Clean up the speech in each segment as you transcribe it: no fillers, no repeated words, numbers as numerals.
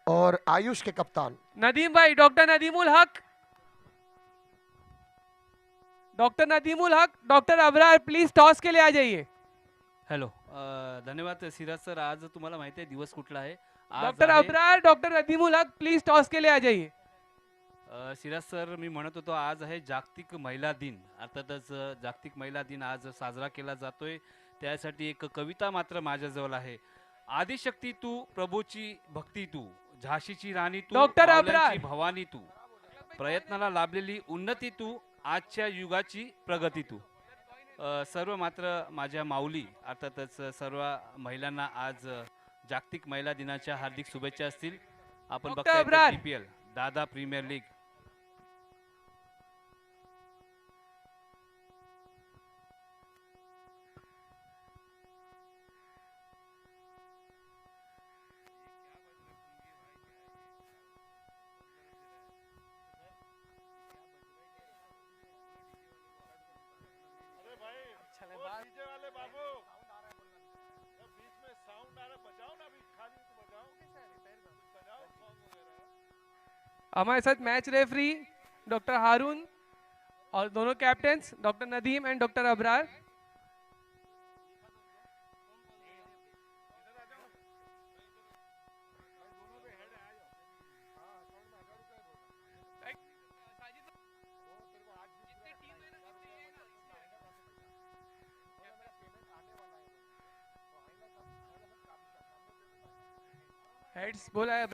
और आयुष के कप्तान नदीम भाई, डॉक्टर नदीमुल हक, डॉक्टर नदीमुल हक, डॉक्टर अबरार प्लीज टॉस के लिए आ जाइए। हॅलो धन्यवाद सिराज सर. आज तुम्हाला माहिती आहे दिवस कुठला आहे? आज डॉक्टर आहे अबरार, डॉक्टर नदीमुल हक प्लीज टॉस के लिए आ जाइए। सिराज सर, मी म्हणत होतो आज आहे जागतिक महिला दिन. अर्थातच जागतिक महिला दिन आज साजरा केला जातोय. त्यासाठी एक कविता मात्र माझ्याजवळ आहे. आदिशक्ती तू, प्रभूची भक्ती तू, झाशीची राणी तू, डॉक्टर मावल्यांची अबरार, भवानी तू, प्रयत्नाला लाभलेली उन्नती तू, आजच्या युगाची प्रगती तू. सर्व मात्र माझ्या माऊली अर्थातच सर्व महिलांना आज जागतिक महिला दिनाच्या हार्दिक शुभेच्छा असतील. आपण डॉक्टर बघताय तर अबरार, DPL दादा प्रीमियर लीग. हमारे साथ मैच रेफरी डॉक्टर हारून और दोनों captains doctor Nadeem and doctor Abrar. Heads बोला है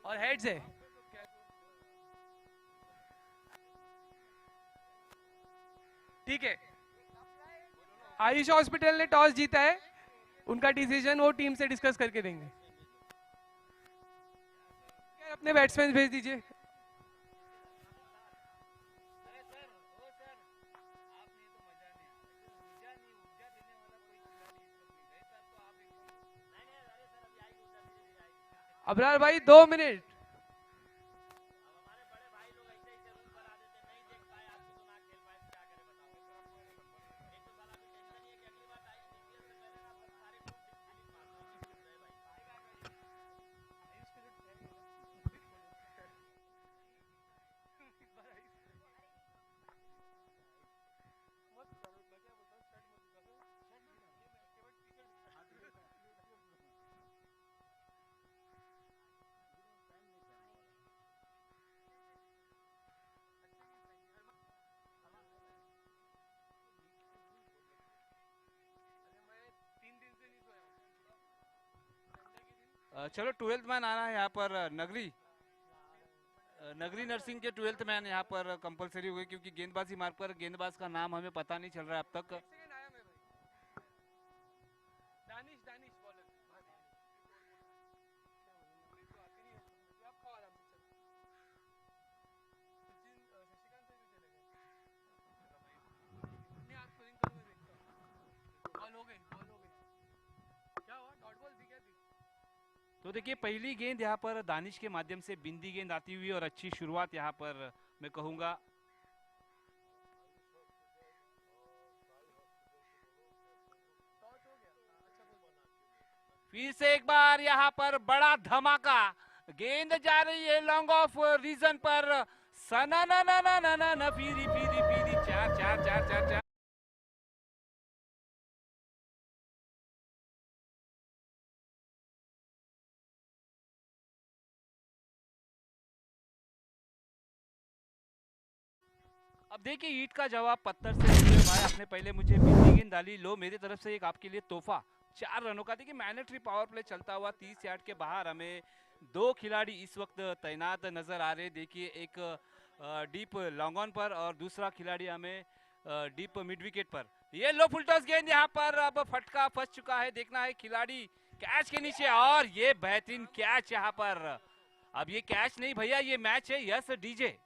और हेड्स है। ठीक है, आयुष हॉस्पिटल ने टॉस जीता है, उनका डिसीजन वो टीम से डिस्कस करके देंगे। अपने बैट्समैन भेज दीजिए। अबरार भाई 2 मिनट। चलो 12th मैन आना है यहाँ पर नगरी नर्सिंग के 12th मैन यहाँ पर कंपलसरी हुए क्योंकि गेंदबाजी मार्ग पर गेंदबाज का नाम हमें पता नहीं चल रहा है अब तक. दानिश दानिश बॉलर। तो देखिए पहली गेंद यहाँ पर दानिश के माध्यम से बिंदी गेंद आती हुई और अच्छी शुरुआत यहाँ पर मैं कहूँगा. फिर से एक बार यहाँ पर बड़ा धमाका, गेंद जा रही है लॉन्ग ऑफ रीजन पर. सना ना ना ना ना ना ना फिरी फिरी फिरी चार चार चार चार चार. अब देखिए ईट का जवाब पत्थर से नहीं है भाई. आपने पहले मुझे बिंदी गेंद डाली, लो मेरी तरफ से एक आपके लिए तोहफा 4 रनों का. देखिए मैंडेटरी पावर प्ले चलता हुआ 30 यार्ड के बाहर हमें 2 खिलाड़ी इस वक्त तैनात नजर आ रहे. देखिए एक डीप लॉन्ग ऑन पर और दूसरा खिलाड़ी हमें डीप मिड विकेट पर. ये लो फुल टॉस गेंद यहाँ पर अब फटका फंस चुका है. देखना है खिलाड़ी कैच के नीचे और ये बेहतरीन कैच यहाँ पर. अब ये कैच नहीं भैया, ये मैच है. Yes DJ.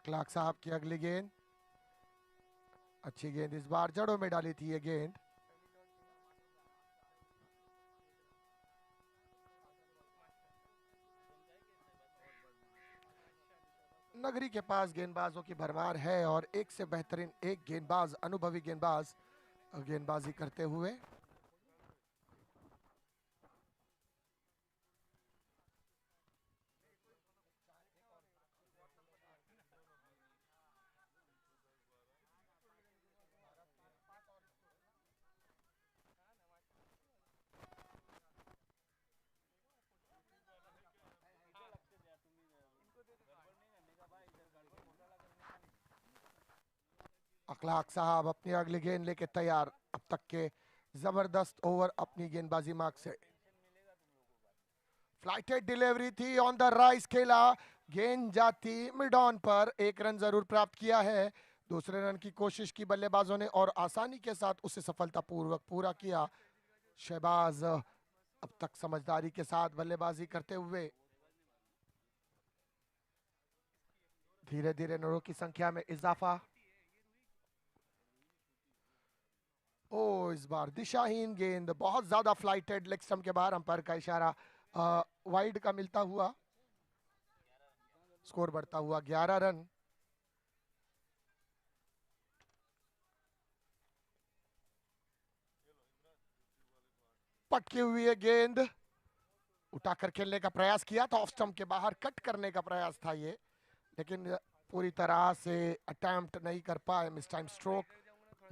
अखलाक साहब की अगली गेंद, अच्छी गेंद इस बार जड़ों में डाली थी ये गेंद। नगरी के पास गेंदबाजों की भरमार है और एक से बेहतरीन एक गेंदबाज, अनुभवी गेंदबाज गेंदबाजी करते हुए। अखलाक साहब अपनी अगली गेंद लेके तैयार। अब तक के जबरदस्त ओवर अपनी गेंदबाजी मार्क से। फ्लाइटेड डिलीवरी थी, ऑन द राइज खेला, गेंद जाती मिड ऑन पर, एक रन जरूर प्राप्त किया है। दूसरे रन की कोशिश की बल्लेबाजों ने और आसानी के साथ उसे सफलतापूर्वक पूरा किया। शहबाज अब तक समझदारी के साथ बल्लेबाजी करते हुए धीरे धीरे रनों की संख्या में इजाफा। ओ इस बार दिशाहीन गेंद, बहुत ज्यादा फ्लाइटेड, लेग स्टंप के बाहर, अंपायर का इशारा वाइड का मिलता हुआ। स्कोर बढ़ता हुआ 11 रन। पटकी हुई है गेंद, उठाकर खेलने का प्रयास किया था, ऑफ स्टंप के बाहर कट करने का प्रयास था ये, लेकिन पूरी तरह से अटेम्प्ट नहीं कर पाए। मिस टाइम स्ट्रोक,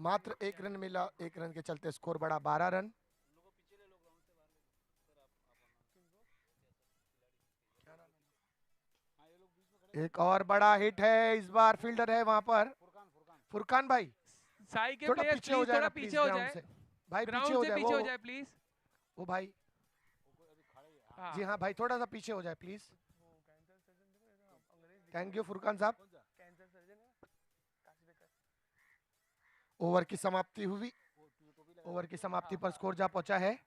मात्र एक रन मिला, एक रन के चलते स्कोर बढ़ा 12 रन। एक और बड़ा हिट है, इस बार फील्डर है वहां पर फुरकान भाई, साई के थोड़ा प्लेयर्स पीछे हो प्लीज जाए थोड़ा ना प्लीज पीछे हो ग्राउंड जाए, से भाई, पीछे ग्राउंड हो से जाए पीछे हो जाए प्लीज। वो भाई हाँ। जी हाँ भाई, थोड़ा सा पीछे हो जाए प्लीज। थैंक यू फुरकान साहब। ओवर की समाप्ति हुई, ओवर की समाप्ति पर स्कोर जा पहुंचा है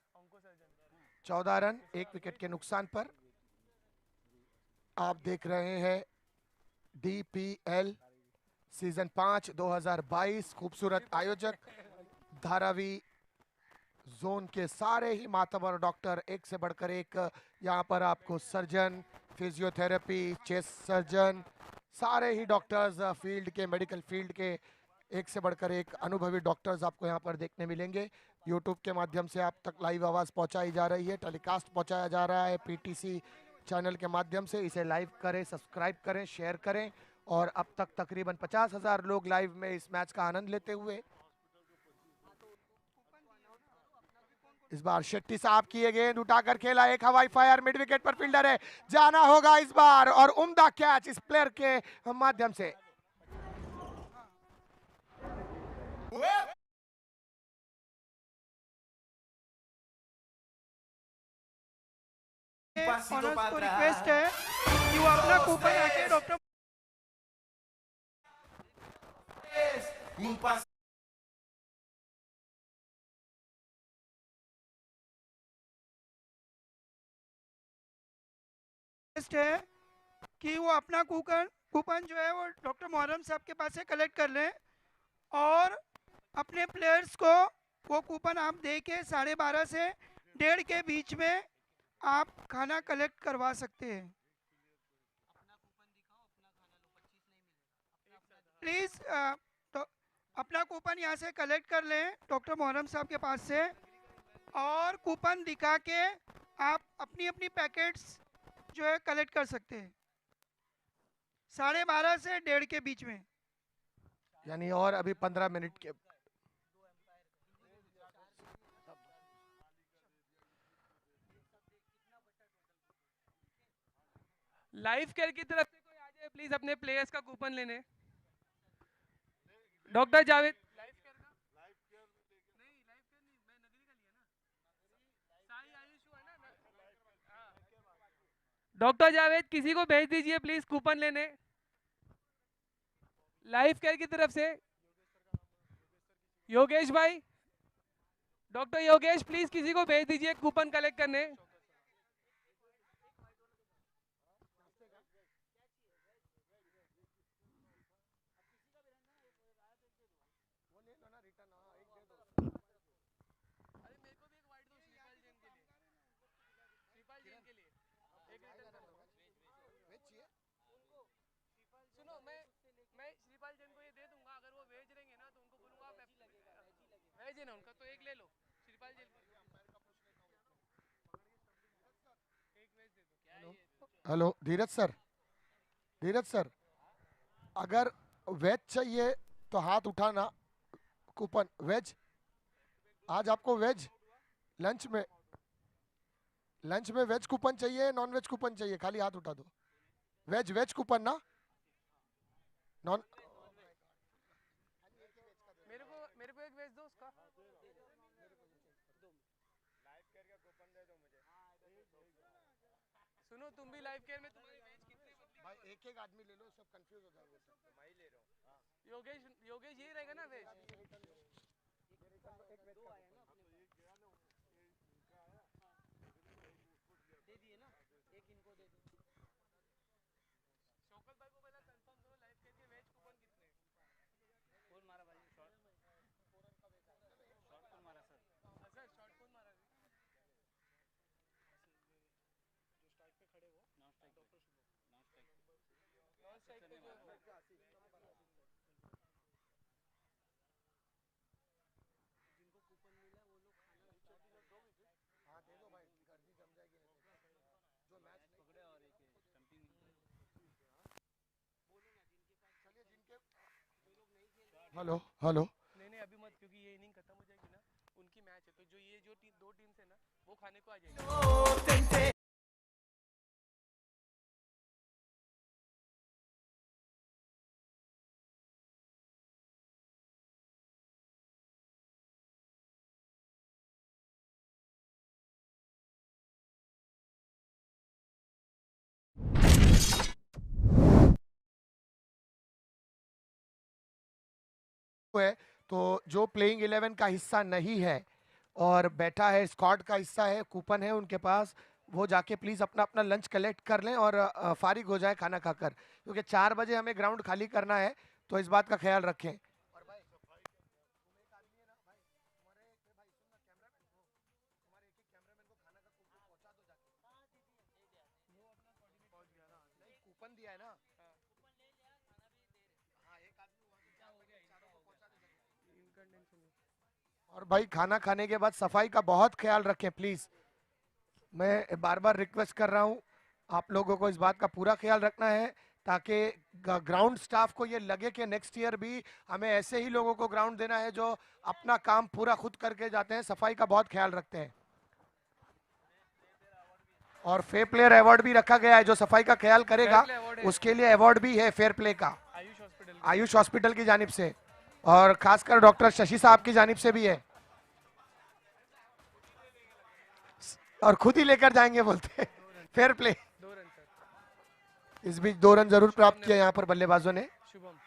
14 रन, एक विकेट के नुकसान पर। आप देख रहे हैं DPL सीजन 5 2022। खूबसूरत आयोजक धारावी जोन के सारे ही मातबर डॉक्टर, एक से बढ़कर एक यहाँ पर आपको सर्जन, फिजियोथेरेपी, चेस्ट सर्जन, सारे ही डॉक्टर्स फील्ड के, मेडिकल फील्ड के एक से बढ़कर एक अनुभवी डॉक्टर्स आपको यहाँ पर देखने मिलेंगे। यूट्यूब के माध्यम से आप तक लाइव आवाज़ पहुँचाई जा रही है, टेलीकास्ट पहुँचाया जा रहा है PTC चैनल के माध्यम से। इसे लाइव करें, सब्सक्राइब करें, शेयर करें। और अब तक तकरीबन 50,000 लोग लाइव में इस मैच का आनंद लेते हुए। इस बार शेट्टी साहब की ये गेंद उठाकर खेला, एक हवाई फायर, मिड विकेट पर फील्डर है, जाना होगा इस बार, और उम्दा कैच इस प्लेयर के माध्यम से। ऑनर्स को रिक्वेस्ट है कि वो अपना कूपन आके डॉक्टर रिक्वेस्ट है कि वो अपना कूपन कूपन जो है वो डॉक्टर मोहर्रम साहब के पास से कलेक्ट कर लें, और अपने प्लेयर्स को वो कूपन आप दे के 12:30 से 1:30 के बीच में आप खाना कलेक्ट करवा सकते हैं। प्लीज़ तो अपना कूपन यहाँ से कलेक्ट कर लें डॉक्टर मोहर्रम साहब के पास से, और कूपन दिखा के आप अपनी अपनी पैकेट्स जो है कलेक्ट कर सकते हैं 12:30 से 1:30 के बीच में। यानी और अभी 15 मिनट के लाइव केयर की तरफ से कोई आ जाए प्लीज अपने प्लेयर्स का कूपन लेने। डॉक्टर जावेद, डॉक्टर जावेद किसी को भेज दीजिए प्लीज कूपन लेने लाइव केयर की तरफ से। योगेश भाई, डॉक्टर योगेश प्लीज किसी को भेज दीजिए कूपन कलेक्ट करने। सुनो, मैं श्रीपाल जैन को ये दे दूंगा, अगर वो वेज रहेंगे ना तो उनको बोलूंगा आप वेज है ना उनका, तो एक ले लो श्रीपाल जैन को, एक वेज दे दो। हेलो धीरज सर, अगर वेज चाहिए तो हाथ उठाना। कूपन वेज, आज आपको वेज लंच में वेज कूपन चाहिए, नॉन वेज कूपन चाहिए? खाली हाथ उठा दो। वेज कूपन ना, नॉन? मेरे को एक वेज दो उसका। सुनो, तुम भी लाइफ केयर में तुम्हारी वेज कितने भाई एक एक आदमी ले लो, सब कंफ्यूज हो जाओगे। मैं ही ले रहा हूँ। योगेश यही रहेगा ना वेज? शौकत भाई को पहले कंफर्म करो लाइफ केयर के वेज कूपन कितने हैं? कौन मारा भाई शॉट? शॉट कौन मारा सर? सर शॉट कौन मारा अभी? जो स्ट्राइक पे खड़े वो non strike doctor Shubham. Non strike non strike पे जो जिनको कूपन मिला वो लोग खाना हाँ दे दो भाई, गर्मी जम जाएगी नहीं तो। जो मैच पकड़े और एक स्टंपिंग चलिए जिनके हेलो हेलो नहीं अभी मत, क्योंकि ये इनिंग खत्म हो जाएगी ना, उनकी मैच है, तो जो ये जो दो टीम्स है ना वो खाने को आ जाएगी। है, तो जो प्लेइंग 11 का हिस्सा नहीं है और बैठा है, स्क्वाड का हिस्सा है, कूपन है उनके पास, वो जाके प्लीज अपना अपना लंच कलेक्ट कर लें और फारिग हो जाए खाना खाकर, क्योंकि 4 बजे हमें ग्राउंड खाली करना है, तो इस बात का ख्याल रखें। कूपन दिया है ना? और भाई खाना खाने के बाद सफाई का बहुत ख्याल रखें प्लीज। मैं बार बार रिक्वेस्ट कर रहा हूँ, आप लोगों को इस बात का पूरा ख्याल रखना है, ताकि ग्राउंड स्टाफ को ये लगे कि नेक्स्ट ईयर भी हमें ऐसे ही लोगों को ग्राउंड देना है जो अपना काम पूरा खुद करके जाते हैं, सफाई का बहुत ख्याल रखते हैं। और फेयर प्लेयर अवार्ड भी रखा गया है, जो सफाई का ख्याल करेगा उसके लिए अवार्ड भी है फेयर प्ले का, आयुष हॉस्पिटल की जानिब से, और खासकर डॉक्टर शशि साहब की जानिब से भी है, और खुद ही लेकर जाएंगे बोलते हैं फेयर प्ले। 2 run sir. इस बीच 2 रन जरूर प्राप्त किया यहाँ पर बल्लेबाजों ने। शुभम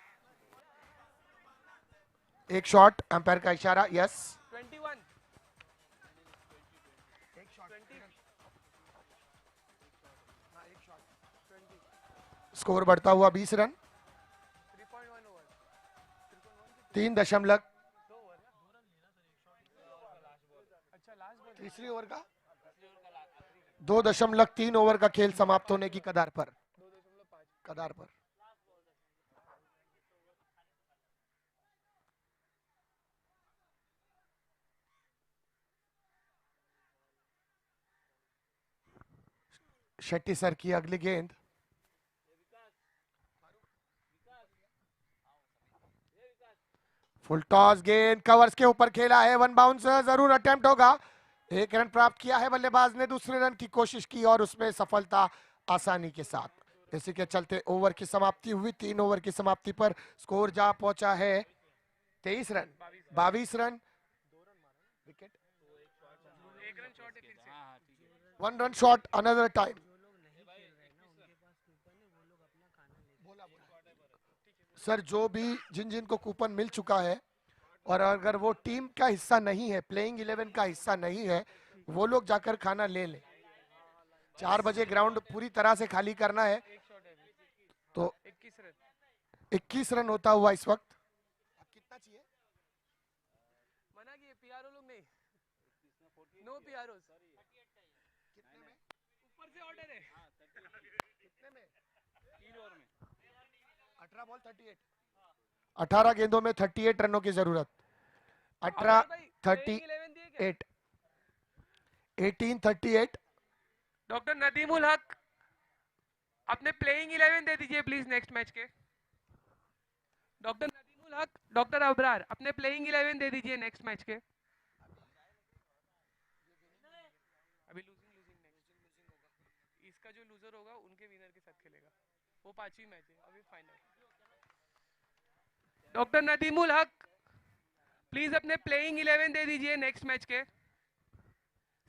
एक शॉट, अंपायर का इशारा, यस। 21 स्कोर बढ़ता हुआ 20 रन, 3.1 ओवर, 3.2 ओवर। अच्छा लास्ट बॉल, तीसरी ओवर का 2.3 ओवर का खेल समाप्त होने की कगार पर, 2.5। शेट्टी सर की अगली गेंद, फुल टॉस, गेंद कवर्स के ऊपर खेला है, 1 बाउंस जरूर अटेम्प्ट होगा। 1 रन प्राप्त किया है बल्लेबाज ने, दूसरे रन की कोशिश की और उसमें सफलता आसानी के साथ। इसी के चलते ओवर की समाप्ति हुई, 3 ओवर की समाप्ति पर स्कोर जा पहुंचा है 23 run, 22 run, wicket, 1 run shot है फिर से। 1 run shot, another time. Sir जो भी जिन जिन को कूपन मिल चुका है, और अगर वो टीम का हिस्सा नहीं है, प्लेइंग 11 का हिस्सा नहीं है, वो लोग जाकर खाना ले लें। 4 बजे ग्राउंड पूरी तरह से खाली करना है, एक शॉट है अभी। तो 21 रन। 21 रन होता हुआ इस वक्त। अब कितना चाहिए? मना किए पीआरओ लोग नहीं, नो पीआरओ। ऊपर से ऑर्डर है। 18 गेंदों में 38 रनों की जरूरत। 18 38 18 38। डॉक्टर नदीमुल हक अपने प्लेइंग 11 दे दीजिए प्लीज नेक्स्ट मैच के। डॉक्टर नदीमुल हक, डॉक्टर अबरार अपने प्लेइंग 11 दे दीजिए नेक्स्ट मैच के। अभी लूजिंग नेक्स्ट, इसका जो लूजर होगा उनके विनर के साथ खेलेगा, वो 5वीं मैच है अभी फाइनल। डॉक्टर नदीमुल हक प्लीज अपने प्लेइंग 11 दे दीजिए नेक्स्ट मैच के।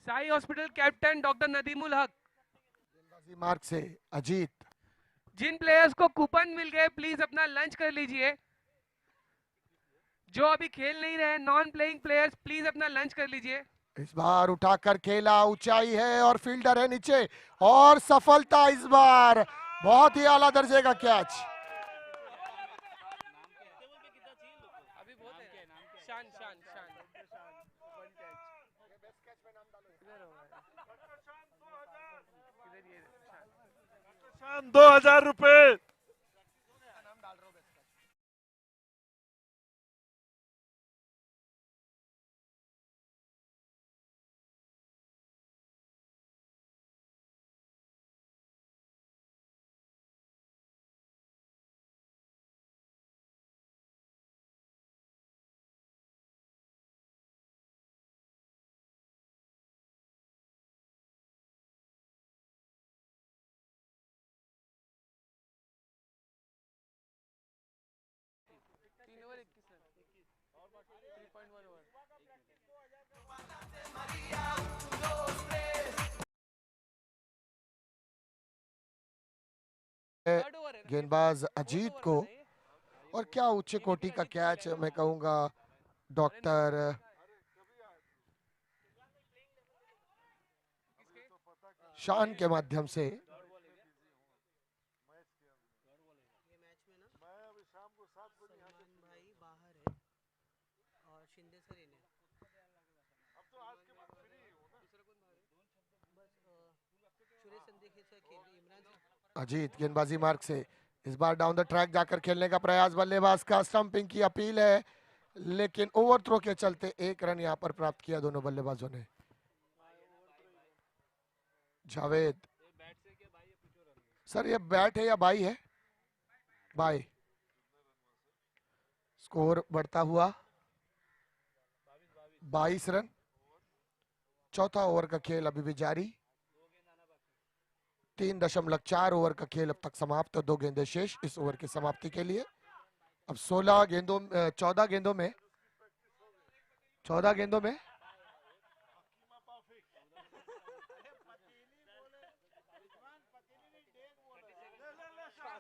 Sai hospital captain doctor Nadimul हक। मार्क से अजीत। जिन प्लेयर्स को कूपन मिल गए प्लीज अपना लंच कर लीजिए। जो अभी खेल नहीं रहे नॉन प्लेइंग प्लेयर्स प्लीज अपना लंच कर लीजिए। इस बार उठाकर खेला, ऊंचाई है और फील्डर है नीचे, और सफलता इस बार। बहुत ही आला दर्जे का कैच। अभी बहुत है। शान शान शान शान 2000 रुपए। गेंदबाज अजीत को, और क्या उच्च कोटि का कैच मैं कहूंगा डॉक्टर शान के माध्यम से। अजीत गेंदबाजी मार्ग से इस बार डाउन द ट्रैक जाकर खेलने का प्रयास, बल्लेबाज का स्टंपिंग की अपील है, लेकिन ओवर थ्रो के चलते 1 रन यहां पर प्राप्त किया दोनों बल्लेबाजों ने। जावेद सर, ये बैट है या बाई है? बाई। स्कोर बढ़ता हुआ 22 रन। चौथा ओवर का खेल अभी भी जारी। 3.4 ओवर का खेल अब तक समाप्त, 2 गेंदें शेष इस ओवर की समाप्ति के लिए। अब 14 गेंदों 14 गेंदों में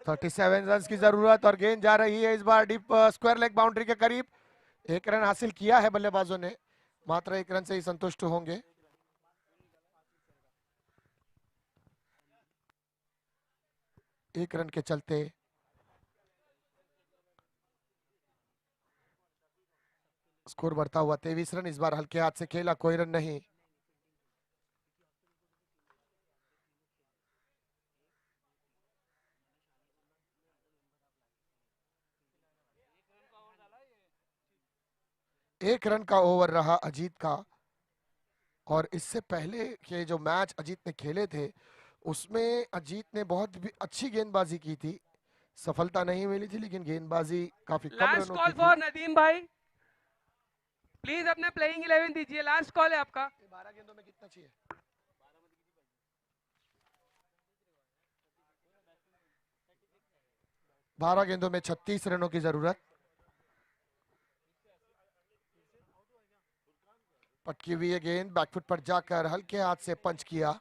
37 रन की जरूरत, और गेंद जा रही है इस बार डीप स्क्वायर लेग बाउंड्री के करीब। 1 रन हासिल किया है बल्लेबाजों ने, मात्र 1 रन से ही संतुष्ट होंगे। एक रन के चलते स्कोर बढ़ता हुआ 23 रन। इस बार हल्के हाथ से खेला, कोई रन नहीं। एक रन का ओवर रहा अजीत का, और इससे पहले के जो मैच अजीत ने खेले थे उसमें अजीत ने बहुत भी अच्छी गेंदबाजी की थी। सफलता नहीं मिली थी, लेकिन गेंदबाजी काफी कम लास्ट रनों कॉल की फॉर थी। नदीम भाई, प्लीज अपने प्लेइंग 11 दीजिए, लास्ट कॉल है आपका। 12 गेंदों में कितना चाहिए? 12 गेंदों में 36 रनों की जरूरत। पटकी हुई है गेंद, बैकफुट पर जाकर हल्के हाथ से पंच किया।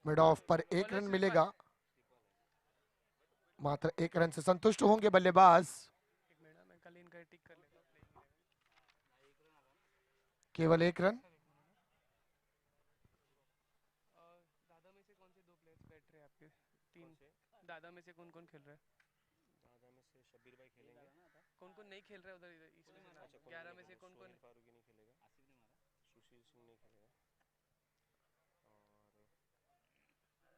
मिड ऑफ पर 1 रन मिलेगा। मात्र 1 रन से संतुष्ट होंगे बल्लेबाज। केवल 1 रन। दादा में से कौन से 2 प्लेयर्स बैठ रहे हैं आपके? 3 दादा में से कौन कौन खेल रहा है? दादा में से शब्बीर भाई खेलेंगे। कौन कौन नहीं खेल रहा है उधर? इधर इसमें 11 में से कौन कौन? फारूकी नहीं खेलेगा, सुशील सिंह नहीं खेलेगा,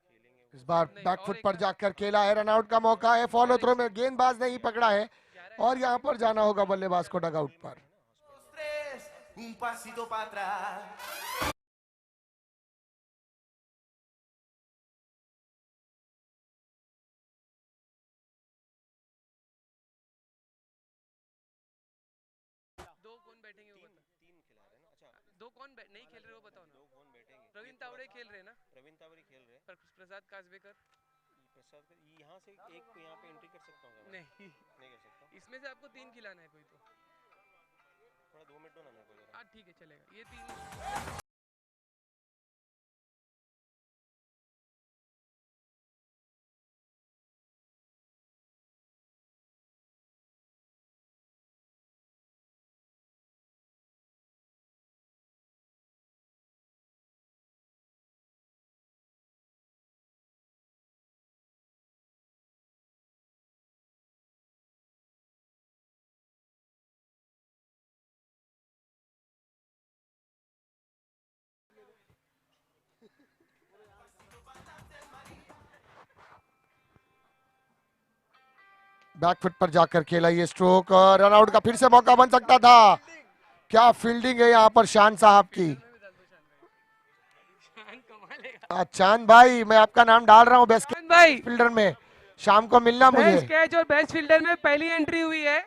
और खेलेंगे इस बार नहीं, बैकफुट और पर एक जाकर खेला है, रनआउट का मौका है। फॉलो थ्रो में गेंदबाज नहीं पकड़ा है और यहाँ पर जाना होगा बल्लेबाज को डगआउट पर। Un pasito para atrás. दो कौन बैठेंगे वो बता। तीन खिला रहे हैं ना। अच्छा, दो कौन नहीं खेल रहे वो बताओ ना। दो कौन बैठेंगे? प्रवीण तावड़े खेल रहे हैं ना, प्रवीण तावरी खेल रहे हैं। प्रसाद काजबेकर प्रसाद यहाँ से एक यहाँ पे एंट्री कर सकता हूँ? नहीं। नहीं कर सकता। इसमें से आपको तीन खिलाना है कोई तो। थोड़ा 2 मिनट दो ना मेरे को जरा। हाँ ठीक है चलेगा, ये तीन। बैकफुट पर जाकर खेला ये स्ट्रोक, रनआउट का फिर से मौका बन सकता था। क्या फील्डिंग है यहाँ पर शान साहब की। चांद भाई, मैं आपका नाम डाल रहा हूँ बेस्ट शान भाई, फील्डर में, शाम को मिलना बेस्ट मुझे। कैच और बेस्ट फील्डर में पहली एंट्री हुई है।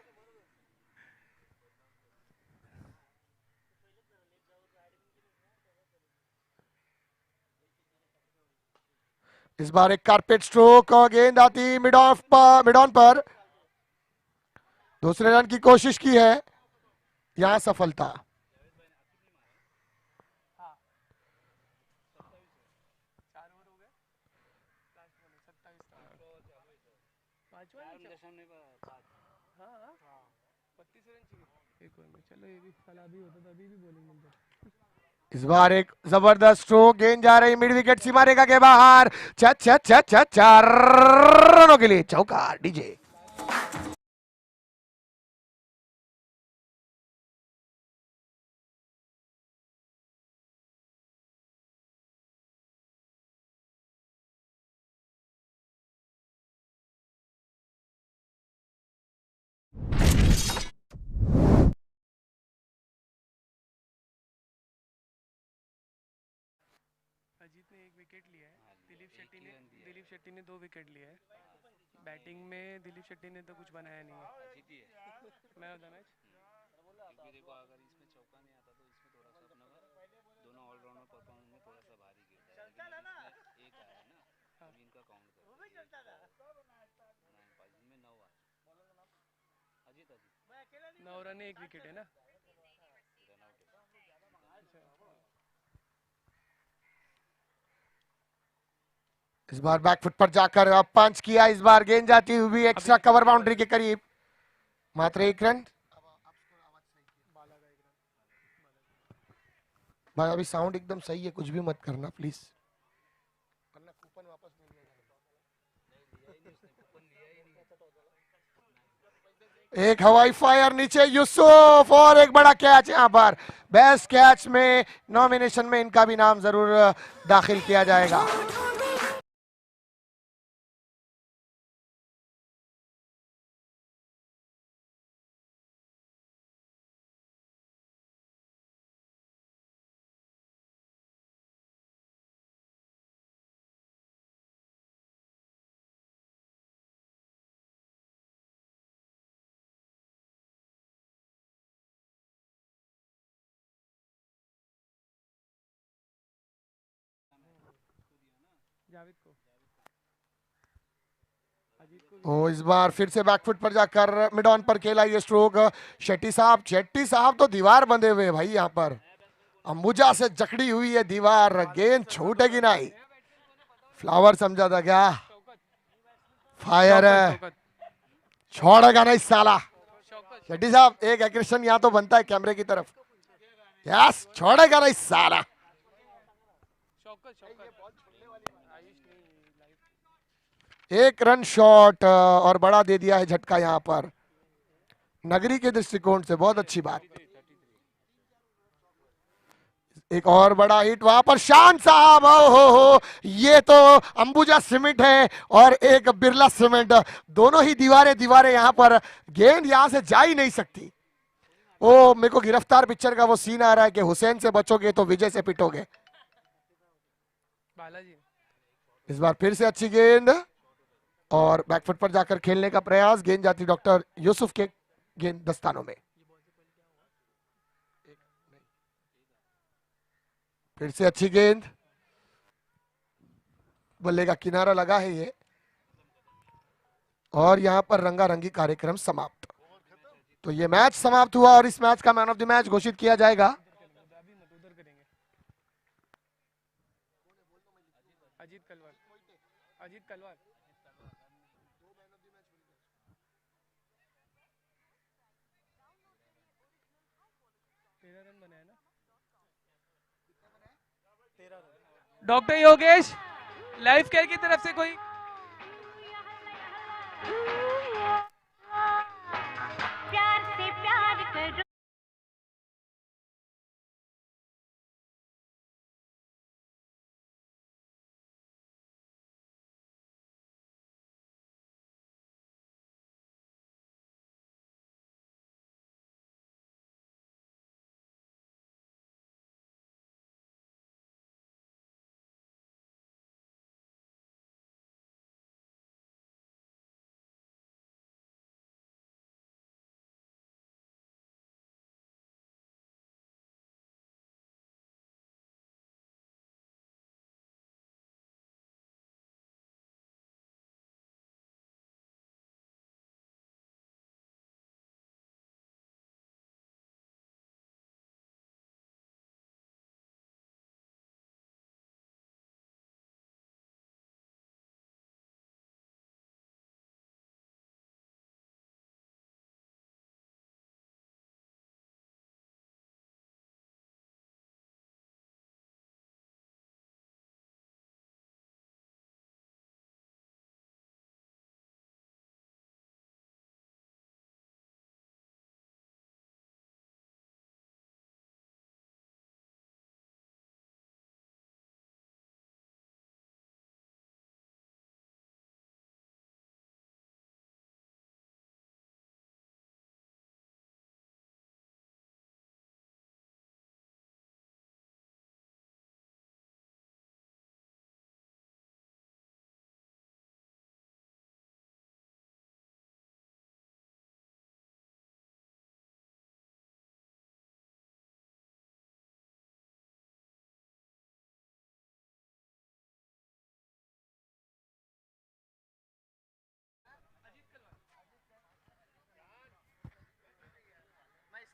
इस बार एक कारपेट स्ट्रोक, गेंद आती मिड ऑन पर। दूसरे रन की कोशिश की है, यहां सफलता। इस बार एक जबरदस्त स्ट्रोक, गेंद जा रही मिड विकेट सीमारेखा के बाहर। चार रनों के लिए चौका डीजे। अजीत ने एक विकेट लिया है, दिलीप शेट्टी ने 2 विकेट लिए हैं। बैटिंग में दिलीप शेट्टी ने तो कुछ बनाया नहीं है। मैन ऑफ द मैच क्योंकि देखो अगर इसमें चौका नहीं आता तो इसमें थोड़ा सा अपना दोनों ऑलराउंडर परफॉर्मेंस में थोड़ा सा भारी गिरता है, लेकिन इसमें एक आया है ना, अभी इनका काउंट कर 9 5 में 9 आया। अजीत 9 रन 1 विकेट है ना। इस बार बैकफुट पर जाकर पंच किया, इस बार गेंद जाती हुई एक्स्ट्रा कवर बाउंड्री के करीब, मात्र 1 रन। भाई अभी साउंड एकदम सही है, कुछ भी मत करना प्लीज, वरना कूपन वापस नहीं लिया जाएगा। एक हवाई फायर नीचे यूसुफ, और एक बड़ा कैच यहाँ पर। बेस्ट कैच में नॉमिनेशन में इनका भी नाम जरूर दाखिल किया जाएगा। जावेद को, ओ इस बार फिर से बैकफुट पर जाकर मिड ऑन पर खेला ये स्ट्रोक। शेट्टी साहब तो दीवार बंधे हुए भाई यहाँ पर, अंबुजा से जकड़ी हुई है दीवार, गेंद छूटेगी नहीं। फ्लावर समझा था क्या, फायर है, छोड़ेगा नहीं साला। शेट्टी साहब एक एग्रेशन यहाँ तो बनता है कैमरे की तरफ, यस छोड़ेगा नहीं साला। एक रन शॉट और बड़ा दे दिया है झटका यहाँ पर, नगरी के दृष्टिकोण से बहुत अच्छी बात। एक और बड़ा हिट वहां पर शान साहब, ओ हो, ये तो अंबुजा सीमेंट है और एक बिरला सीमेंट, दोनों ही दीवारें दीवारें यहां पर, गेंद यहां से जा ही नहीं सकती। ओ मेरे को गिरफ्तार पिक्चर का वो सीन आ रहा है कि हुसैन से बचोगे तो विजय से पिटोगे। बालाजी इस बार फिर से अच्छी गेंद और बैकफुट पर जाकर खेलने का प्रयास, गेंद जाती डॉक्टर यूसुफ के गेंद दस्तानों में। फिर से अच्छी गेंद, बल्ले का किनारा लगा है ये, और यहां पर रंगारंगी कार्यक्रम समाप्त। तो ये मैच समाप्त हुआ और इस मैच का मैन ऑफ द मैच घोषित किया जाएगा। Ajit Kalwar, Ajit Kalwar. Doctor Yogesh, life care की तरफ से कोई? प्यार से प्यार करो।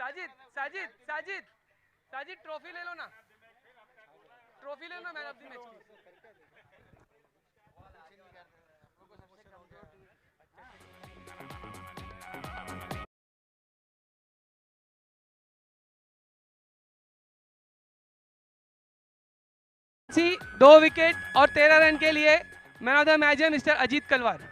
साजिद, साजिद, साजिद, साजिद ट्रॉफी ले लो ना, ट्रॉफी ले लो मैन ऑफ द मैच की। दो विकेट और 13 रन के लिए मैन ऑफ द मैच है mister Ajit Kalwar.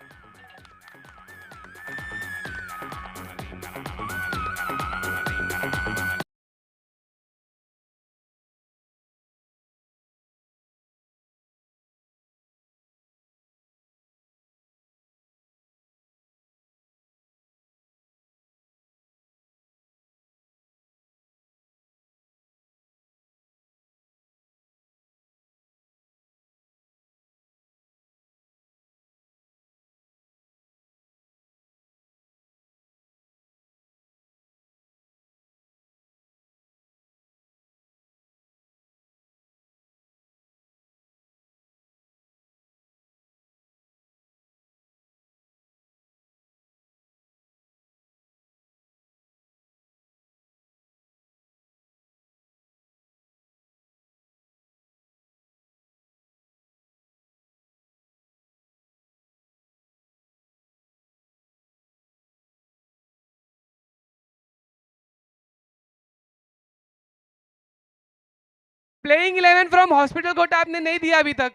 Playing 11 from hospital quota आपने नहीं दिया अभी तक।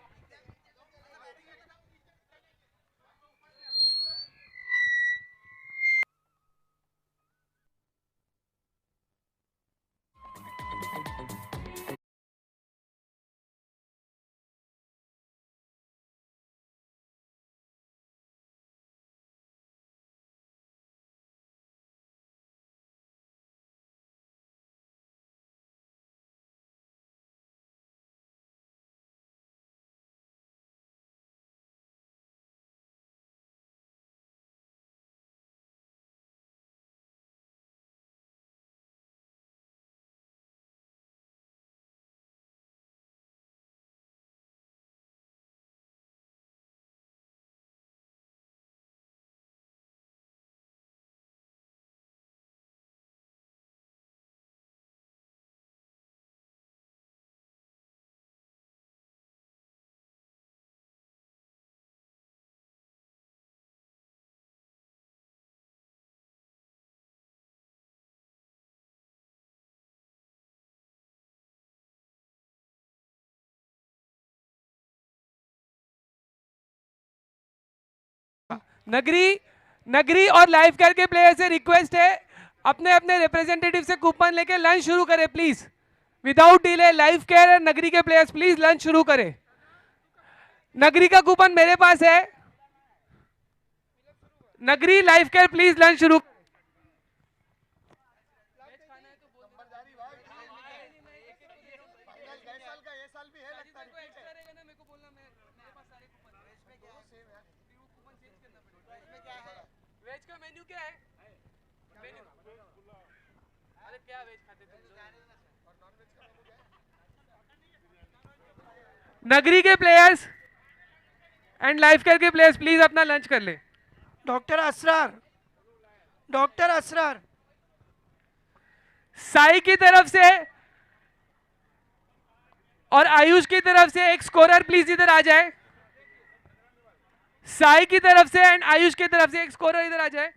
नगरी नगरी और लाइफ केयर के प्लेयर से रिक्वेस्ट है, अपने अपने रिप्रेजेंटेटिव से कूपन लेके लंच शुरू करें please, without delay. Life care और नगरी के प्लेयर्स प्लीज लंच शुरू करें। नगरी का कूपन मेरे पास है। नगरी लाइफ केयर प्लीज लंच शुरू। वेज का मेन्यू क्या है? मेन्यू अरे क्या वेज खाते तुम? नगरी के प्लेयर्स एंड लाइफ केयर के प्लेयर्स प्लीज अपना लंच कर ले। डॉक्टर असरार साई की तरफ से और आयुष की तरफ से एक स्कोरर प्लीज इधर आ जाए। साई की तरफ से एंड आयुष की तरफ से एक स्कोरर इधर आ जाए।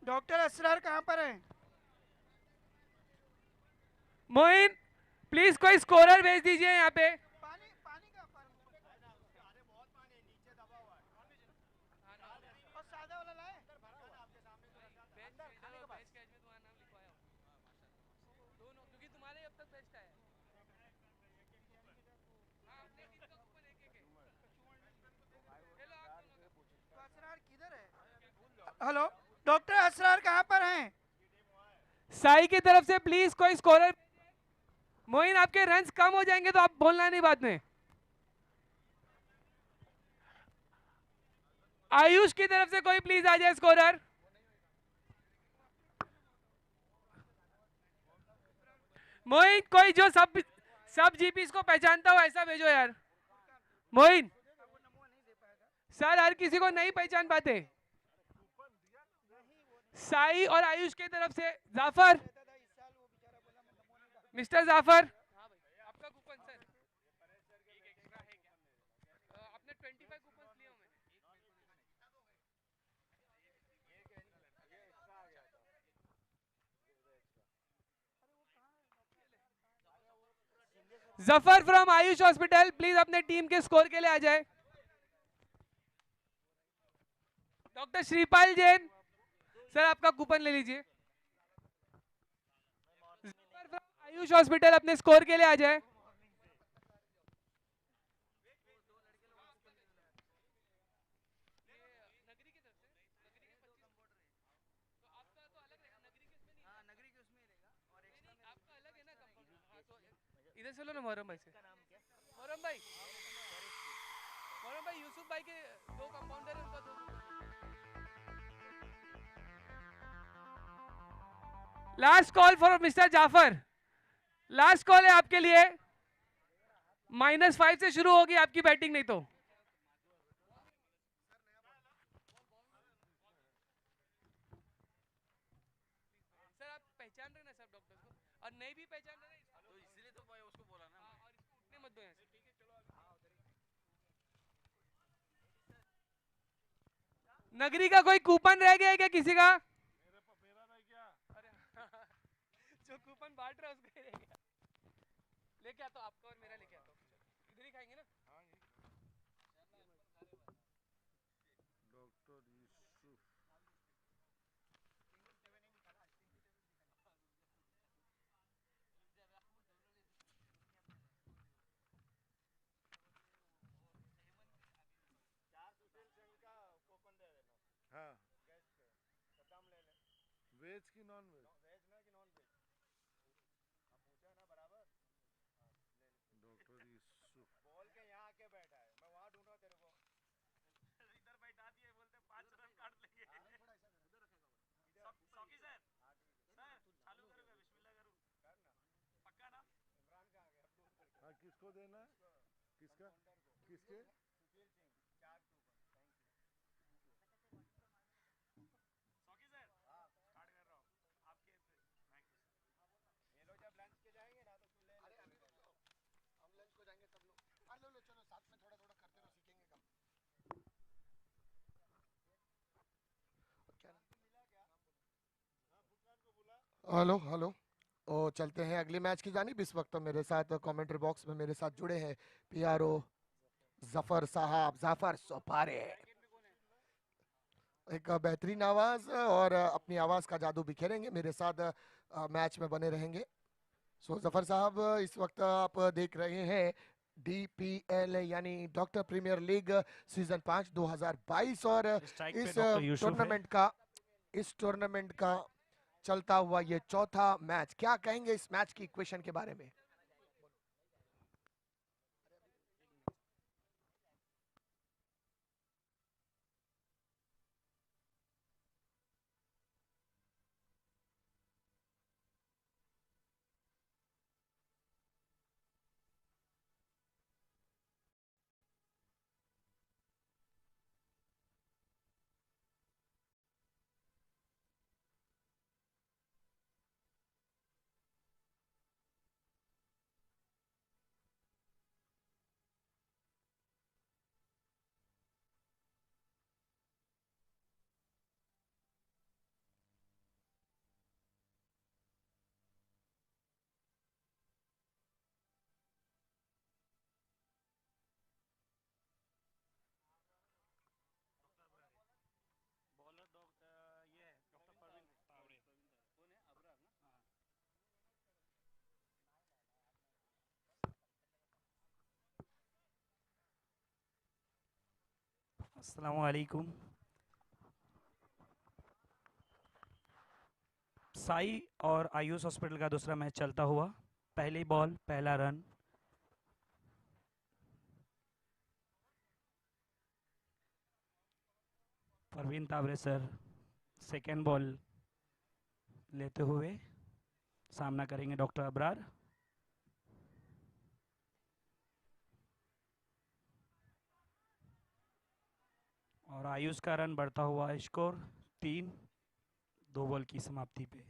डॉक्टर असरार कहाँ पर है? मोइन प्लीज कोई स्कोरर भेज दीजिए यहाँ पे। पानी का और सादा वाला लाए? क्योंकि तुम्हारे अब तक बेस्ट आया। असरार किधर है? हेलो, डॉक्टर असरार कहाँ पर हैं? साई की तरफ से प्लीज कोई स्कोरर। मोइन आपके रन्स कम हो जाएंगे तो आप बोलना नहीं बाद में। आयुष की तरफ से कोई प्लीज आ जाए स्कोरर। मोइन कोई जो सब जीपीस को पहचानता हो ऐसा भेजो यार। मोइन सर हर किसी को नहीं पहचान पाते। साई और आयुष की तरफ से जाफर, मिस्टर जाफर आपका कूपन सर। आपने 25 कूपन लिए होंगे। Zafar from Ayush hospital please अपने टीम के स्कोर के लिए आ जाए। डॉक्टर श्रीपाल जैन सर आपका कूपन ले लीजिए। जफर फ्रॉम आयुष हॉस्पिटल अपने स्कोर के लिए आ जाए। इधर से लो ना मोहरम भाई से। मोहरम भाई यूसुफ भाई के दो कंपाउंडर है, उनका दो। Last call for mister Jafar, last call है आपके लिए। -5 से शुरू होगी आपकी बैटिंग, नहीं तो सर आप पहचान रहे ना सब डॉक्टर्स को, और नहीं भी पहचान रहे तो इसलिए तो भाई उसको बोला ना। और इसको उठने मत दो यहाँ से, ठीक है? चलो नगरी का कोई कूपन रह गया है क्या किसी का? अरे जो कूपन बांट रहा है उसका ही रह गया। लेके आता हूँ आपका और मेरा, लेके आता हूँ। इधर ही खाएंगे ना? हाँ वेज की नॉन वेज? डॉक्टर यूसुफ बोल के यहाँ आके बैठा है, मैं वहाँ ढूंढ रहा तेरे को। इधर बैठा दिए, बोलते 5 रन काट लेंगे। सॉकी सर, चालू करूँगा, बिस्मिल्लाह करूँ पक्का ना? इमरान कहाँ गया? हाँ किसको देना है? किसका? किसके? Hello hello. ओ चलते हैं अगले मैच की जानिब। इस वक्त मेरे साथ कमेंट्री बॉक्स में मेरे साथ जुड़े हैं PRO जफर साहब, जाफर सोपारे। एक बेहतरीन आवाज और अपनी आवाज का जादू बिखेरेंगे, मेरे साथ मैच में बने रहेंगे। सो जफर साहब, इस वक्त आप देख रहे हैं DPL यानी डॉक्टर प्रीमियर लीग सीजन 5 2022 और स्ट्राइक पे इस डॉक्टर यूसुफ है। टूर्नामेंट का चलता हुआ ये चौथा मैच, क्या कहेंगे इस मैच की इक्वेशन के बारे में? अस्सलाम वालेकुम। साई और आयुष हॉस्पिटल का दूसरा मैच चलता हुआ, पहली बॉल पहला run. Parveen Taware sir second ball लेते हुए सामना करेंगे डॉक्टर अबरार। और आयुष का रन बढ़ता हुआ, स्कोर 3, 2 बॉल की समाप्ति पे।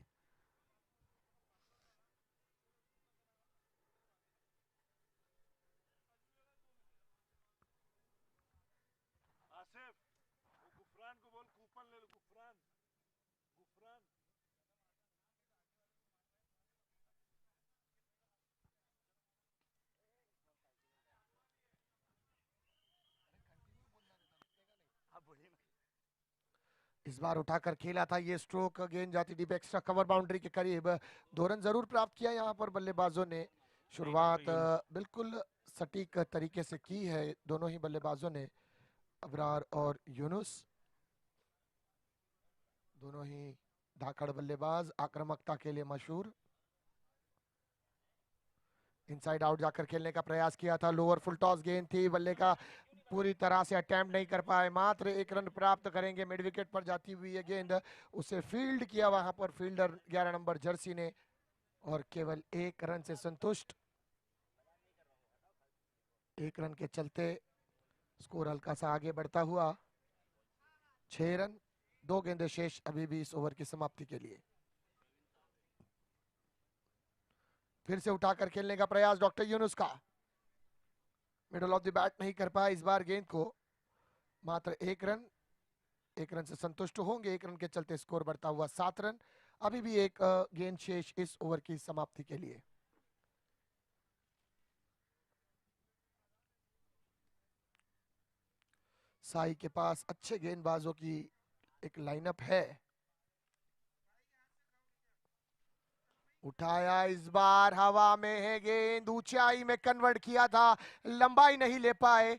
आसिफ, वो गुफरान को बोल कूपन ले लो, गुफरान गुफरान। इस बार उठाकर खेला था ये स्ट्रोक, गेंद जाती डीप एक्स्ट्रा कवर बाउंड्री के करीब। 2 रन जरूर प्राप्त किया यहाँ पर बल्लेबाजों ने। शुरुआत बिल्कुल सटीक तरीके से की है दोनों ही बल्लेबाजों ने, अबरार और यूनुस, दोनों ही धाकड़ बल्लेबाज, आक्रामकता के लिए मशहूर। इनसाइड आउट जाकर खेलने का प्रयास किया था, लोअर फुल टॉस गेंद थी, बल्ले का पूरी तरह से अटेम्प्ट नहीं कर पाए, मात्र 1 रन प्राप्त करेंगे। मिड विकेट पर जाती हुई ये गेंद, उसे फील्ड किया वहां पर फील्डर 11 नंबर जर्सी ने, और केवल 1 रन से संतुष्ट। 1 रन के चलते स्कोर हल्का सा आगे बढ़ता हुआ, 6 रन, 2 गेंदें शेष अभी भी इस ओवर की समाप्ति के लिए। फिर से उठाकर खेलने का प्रयास डॉक्टर यूनुस का, मिडल ऑफ द बैट नहीं कर पाया इस बार गेंद को, मात्र 1 रन, 1 रन से संतुष्ट होंगे। 1 रन के चलते स्कोर बढ़ता हुआ 7 रन, अभी भी 1 गेंद शेष इस ओवर की समाप्ति के लिए। साई के पास अच्छे गेंदबाजों की एक लाइनअप है। उठाया इस बार हवा में है गेंद, ऊंचाई में कन्वर्ट किया था, लंबाई नहीं ले पाए,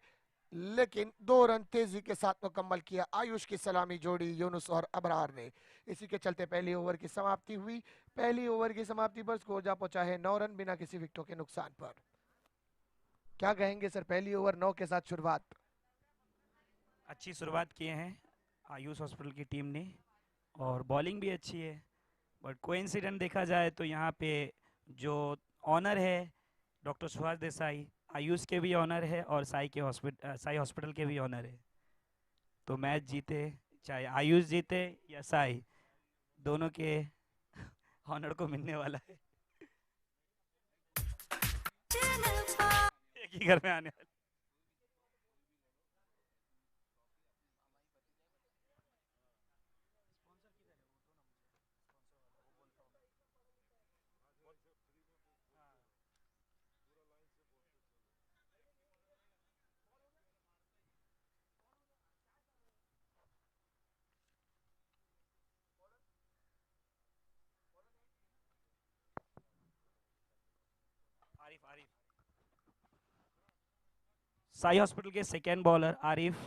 लेकिन 2 रन तेजी के साथ मुकम्मल किया आयुष की सलामी जोड़ी यूनुस और अबरार ने। इसी के चलते पहली ओवर की समाप्ति हुई। पहली ओवर की समाप्ति पर स्कोर जा पहुंचा है 9 रन बिना किसी विकेटों के नुकसान पर। क्या कहेंगे सर, पहली ओवर 9 के साथ शुरुआत? अच्छी शुरुआत किए हैं आयुष हॉस्पिटल की टीम ने, और बॉलिंग भी अच्छी है। बट कोइंसिडेंट देखा जाए तो यहाँ पे जो ऑनर है डॉक्टर सुभाष देसाई, आयुष के भी ऑनर है और साई हॉस्पिटल के भी ऑनर है। तो मैच जीते, चाहे आयुष जीते या साई, दोनों के ऑनर को मिलने वाला है। एक ही घर में आने वाला। साई हॉस्पिटल के सेकेंड बॉलर आरिफ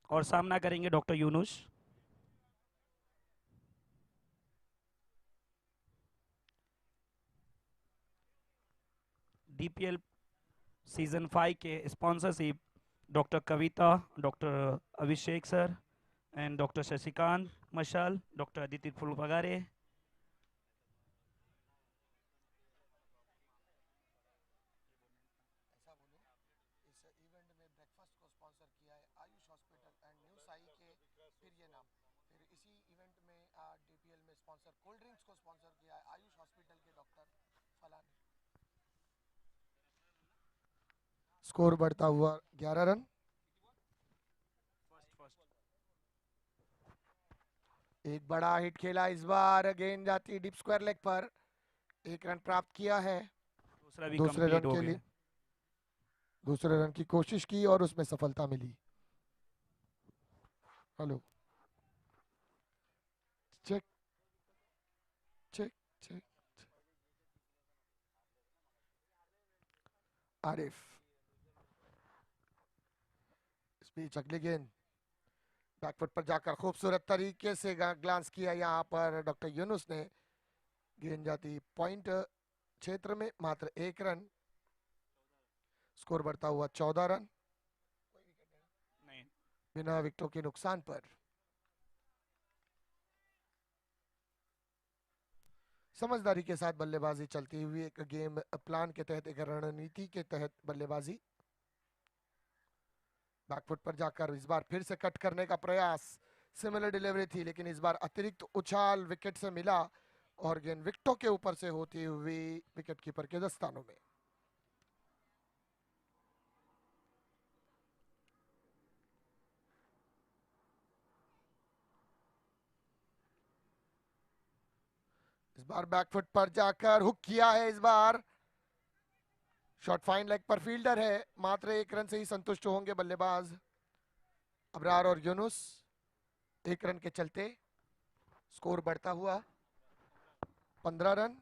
और सामना करेंगे डॉक्टर यूनुस। डीपीएल सीजन 5 के sponsorship doctor Kavita, doctor Abhishek sir and doctor Shashikant मशाल, डॉक्टर अदिति फुलपगारे। इस इवेंट में ब्रेकफास्ट को स्पॉन्सर किया है Ayush hospital and new Sai के, फिर ये नाम, फिर इसी इवेंट में डीपीएल में स्पॉन्सर कोल्ड ड्रिंक्स को स्पॉन्सर किया है आयुष हॉस्पिटल के डॉक्टर फलानी। स्कोर बढ़ता हुआ 11 रन। एक बड़ा हिट खेला इस बार, गेंद जाती डीप स्क्वायर लेग पर, 1 रन प्राप्त किया है। दूसरा भी दूसरे कंप्लीट रन हो के गया। लिए दूसरे रन की कोशिश की और उसमें सफलता मिली। Hello, check check check. Arif, इस बीच अगली गेंद बैकफुट पर जाकर खूबसूरत तरीके से ग्लांस किया यहाँ पर डॉक्टर यूनुस ने। गेंद जाती पॉइंट क्षेत्र में, मात्र 1 रन। स्कोर बढ़ता हुआ 14 रन नहीं, बिना विकेटों के नुकसान पर। समझदारी के साथ बल्लेबाजी चलती हुई, एक गेम प्लान के तहत, एक रणनीति के तहत बल्लेबाजी। बैकफुट पर जाकर इस बार फिर से कट करने का प्रयास, सिमिलर डिलीवरी थी लेकिन इस बार अतिरिक्त उछाल विकेट से मिला और गेंद विकेटों के ऊपर से होती हुई विकेट कीपर के दस्तानों में। इस बार बैकफुट पर जाकर हुक किया है। इस बार शॉट फाइन लेग पर, फील्डर है, मात्र 1 रन से ही संतुष्ट होंगे बल्लेबाज अबरार और यूनुस। 1 रन के चलते स्कोर बढ़ता हुआ 15 रन।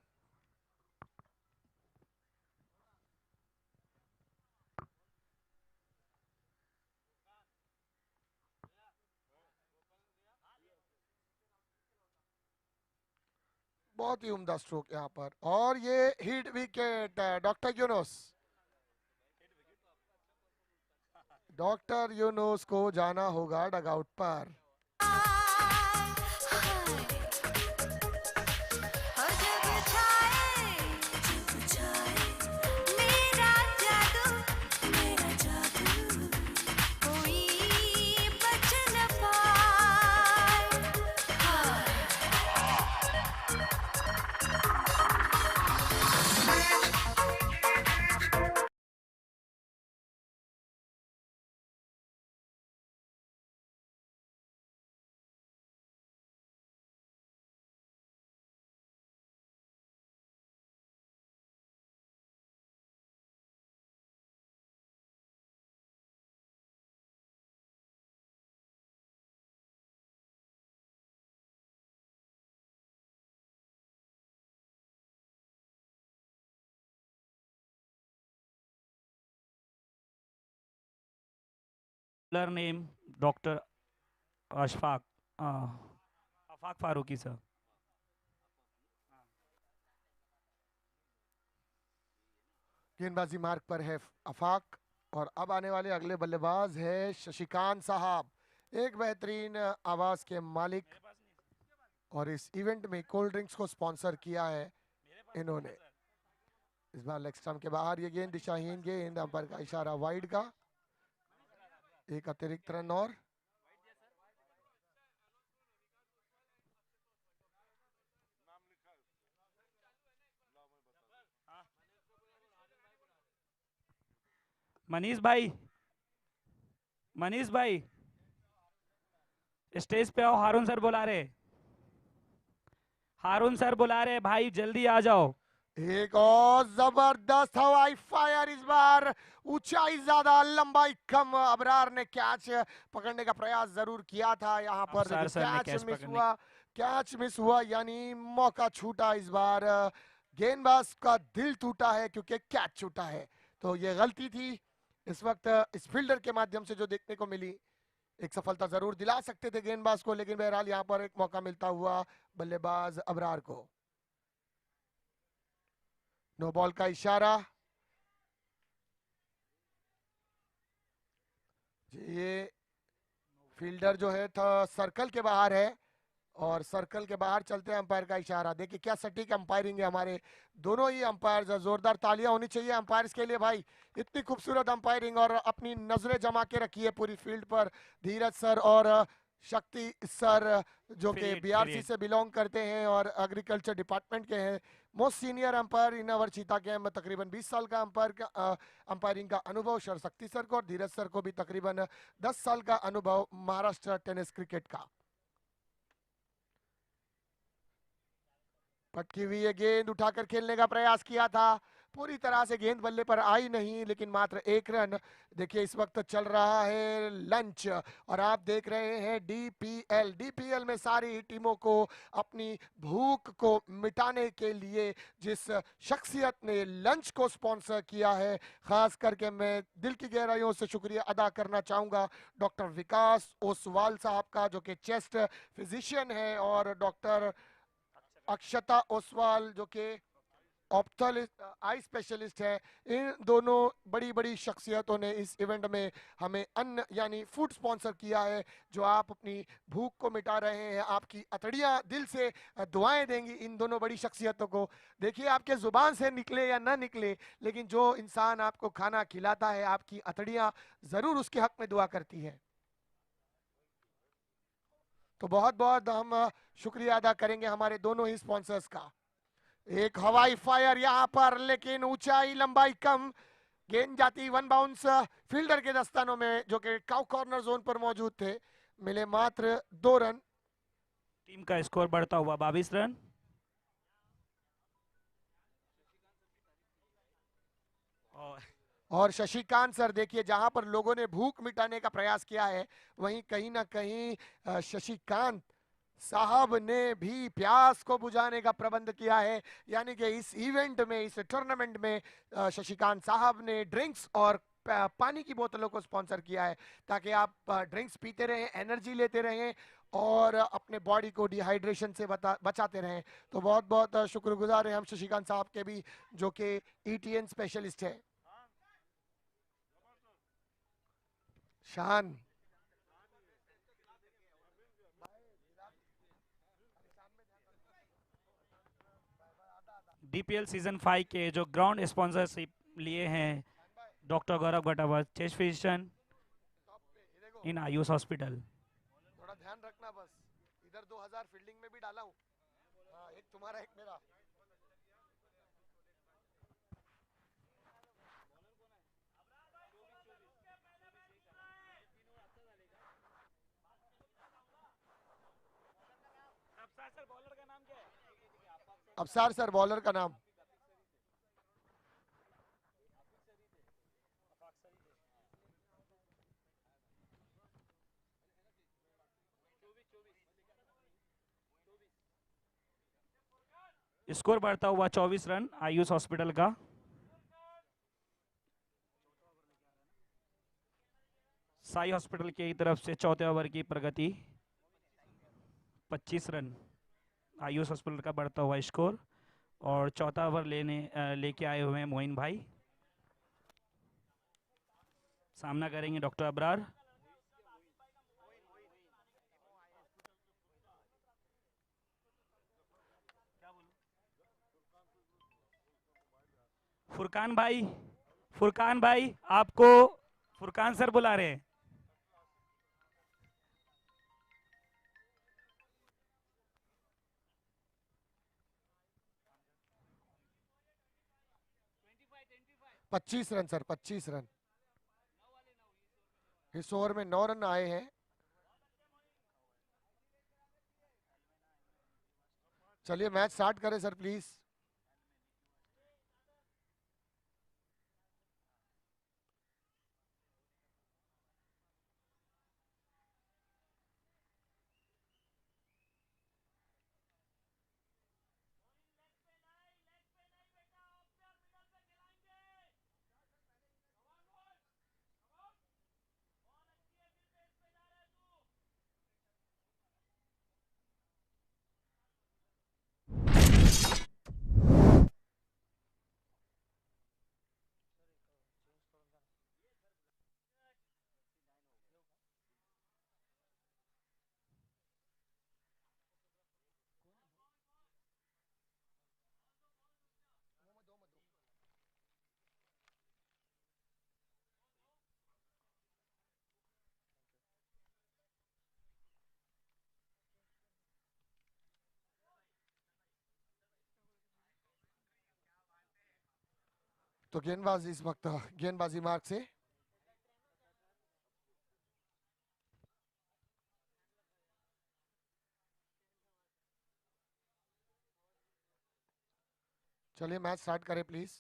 बहुत ही उम्दा स्ट्रोक यहाँ पर, और ये hit wicket doctor Yunus. Doctor Yunus को जाना होगा डगआउट पर। Bowler name doctor Ashfaq Afaq Farooqui sir. गेंदबाजी मार्ग पर है अफाक, और अब आने वाले अगले बल्लेबाज है शशिकांत साहब, एक बेहतरीन आवाज के मालिक, और इस इवेंट में कोल्ड ड्रिंक्स को स्पॉन्सर किया है इन्होंने। इस बार लेग स्टंप के बाहर ये गेंद दिशाहीन गेंद, अंपायर का इशारा वाइड का, एक अतिरिक्त रन और। मनीष भाई, मनीष भाई स्टेज पे आओ, हारून सर बुला रहे, हारून सर बुला रहे भाई, जल्दी आ जाओ। एक और जबरदस्त हवाई फायर, इस बार ऊंचाई ज्यादा लंबाई कम। अबरार ने कैच पकड़ने का प्रयास जरूर किया था यहाँ पर, अफसार सर ने कैच कैच मिस पकड़ने हुआ, कैच मिस हुआ, यानी मौका छूटा। इस बार गेंदबाज का दिल टूटा है क्योंकि कैच छूटा है, तो ये गलती थी इस वक्त इस फील्डर के माध्यम से जो देखने को मिली, एक सफलता जरूर दिला सकते थे गेंदबाज को, लेकिन बहरहाल यहाँ पर एक मौका मिलता हुआ बल्लेबाज अबरार को। नो बॉल का इशारा। ये फील्डर जो है था सर्कल के बाहर है, और सर्कल के बाहर चलते हैं अंपायर का इशारा। देखिए क्या सटीक अंपायरिंग है हमारे दोनों ही अंपायर। जोरदार तालियां होनी चाहिए अंपायर्स के लिए भाई, इतनी खूबसूरत अंपायरिंग। और अपनी नजरें जमा के रखी है पूरी फील्ड पर धीरज सर और शक्ति सर, जो कि बीआरसी से बिलोंग करते हैं और एग्रीकल्चर डिपार्टमेंट के हैं। मोस्ट सीनियर अंपायर इन अवर चीता गेम, तकरीबन 20 साल का अंपायरिंग का अनुभव सर शक्ति सर को, और धीरज सर को भी तकरीबन 10 साल का अनुभव महाराष्ट्र टेनिस क्रिकेट का। पटकी हुई ये गेंद उठाकर खेलने का प्रयास किया था, पूरी तरह से गेंद बल्ले पर आई नहीं, लेकिन मात्र 1 रन। देखिए इस वक्त चल रहा है लंच, और आप देख रहे हैं डीपीएल। डीपीएल में सारी टीमों को अपनी भूख को मिटाने के लिए जिस शख्सियत ने लंच को स्पॉन्सर किया है, खास करके मैं दिल की गहराइयों से शुक्रिया अदा करना चाहूंगा डॉक्टर विकास ओसवाल साहब का, जो कि चेस्ट फिजिशियन है, और डॉक्टर अक्षता ओसवाल जो कि आई स्पेशलिस्ट है। इन दोनों बड़ी बड़ी शख्सियतों ने इस इवेंट में हमें अन्न यानी फूड स्पॉन्सर किया है। जो आप अपनी भूख को मिटा रहे हैं, आपकी अतड़ियां दिल से दुआएं देंगी इन दोनों बड़ी शख्सियतों को। देखिए आपके जुबान से निकले या ना निकले, लेकिन जो इंसान आपको खाना खिलाता है, आपकी अतड़ियां जरूर उसके हक में दुआ करती है। तो बहुत बहुत हम शुक्रिया अदा करेंगे हमारे दोनों ही स्पॉन्सर्स का। एक हवाई फायर यहाँ पर, लेकिन ऊंचाई लंबाई कम, गेंद जाती वन बाउंस फील्डर के दस्तानों में, जो कि काउ कॉर्नर जोन पर मौजूद थे। मिले मात्र 2 रन। टीम का स्कोर बढ़ता हुआ 22 रन। और शशिकांत सर, देखिए जहां पर लोगों ने भूख मिटाने का प्रयास किया है, वहीं कहीं ना कहीं शशिकांत साहब ने भी प्यास को बुझाने का प्रबंध किया है। यानी कि इस इवेंट में, इस टूर्नामेंट में शशिकांत साहब ने ड्रिंक्स और पानी की बोतलों को स्पॉन्सर किया है, ताकि आप ड्रिंक्स पीते रहें, एनर्जी लेते रहें और अपने बॉडी को डिहाइड्रेशन से बचाते रहें। तो बहुत बहुत शुक्रगुजार हैं हम शशिकांत साहब के भी, जो कि ईटीएन स्पेशलिस्ट है। शान डीपीएल सीजन 5 के जो ग्राउंड स्पॉन्सरशिप लिए हैं doctor Gaurav Gatawat, chest physician in Ayush hospital. थोड़ा ध्यान रखना बस, इधर 2000 फील्डिंग में भी डाला हूँ। हाँ, एक तुम्हारा एक मेरा। अफसार सर बॉलर का नाम। स्कोर बढ़ता हुआ 24 रन आयुष हॉस्पिटल का। साई हॉस्पिटल की तरफ से चौथे ओवर की प्रगति 25 रन आयुष हॉस्पिटल का बढ़ता हुआ स्कोर। और चौथा ओवर लेके आए हुए हैं मोइन भाई, सामना करेंगे डॉक्टर अबरार। फुरकान भाई आपको फुरकान सर बुला रहे हैं। पच्चीस रन सर, 25 रन। इस ओवर में 9 रन आए हैं। चलिए मैच स्टार्ट करें सर प्लीज। तो गेंदबाज इस वक्त गेंदबाजी मार्ग से चलिए मैच स्टार्ट करें प्लीज।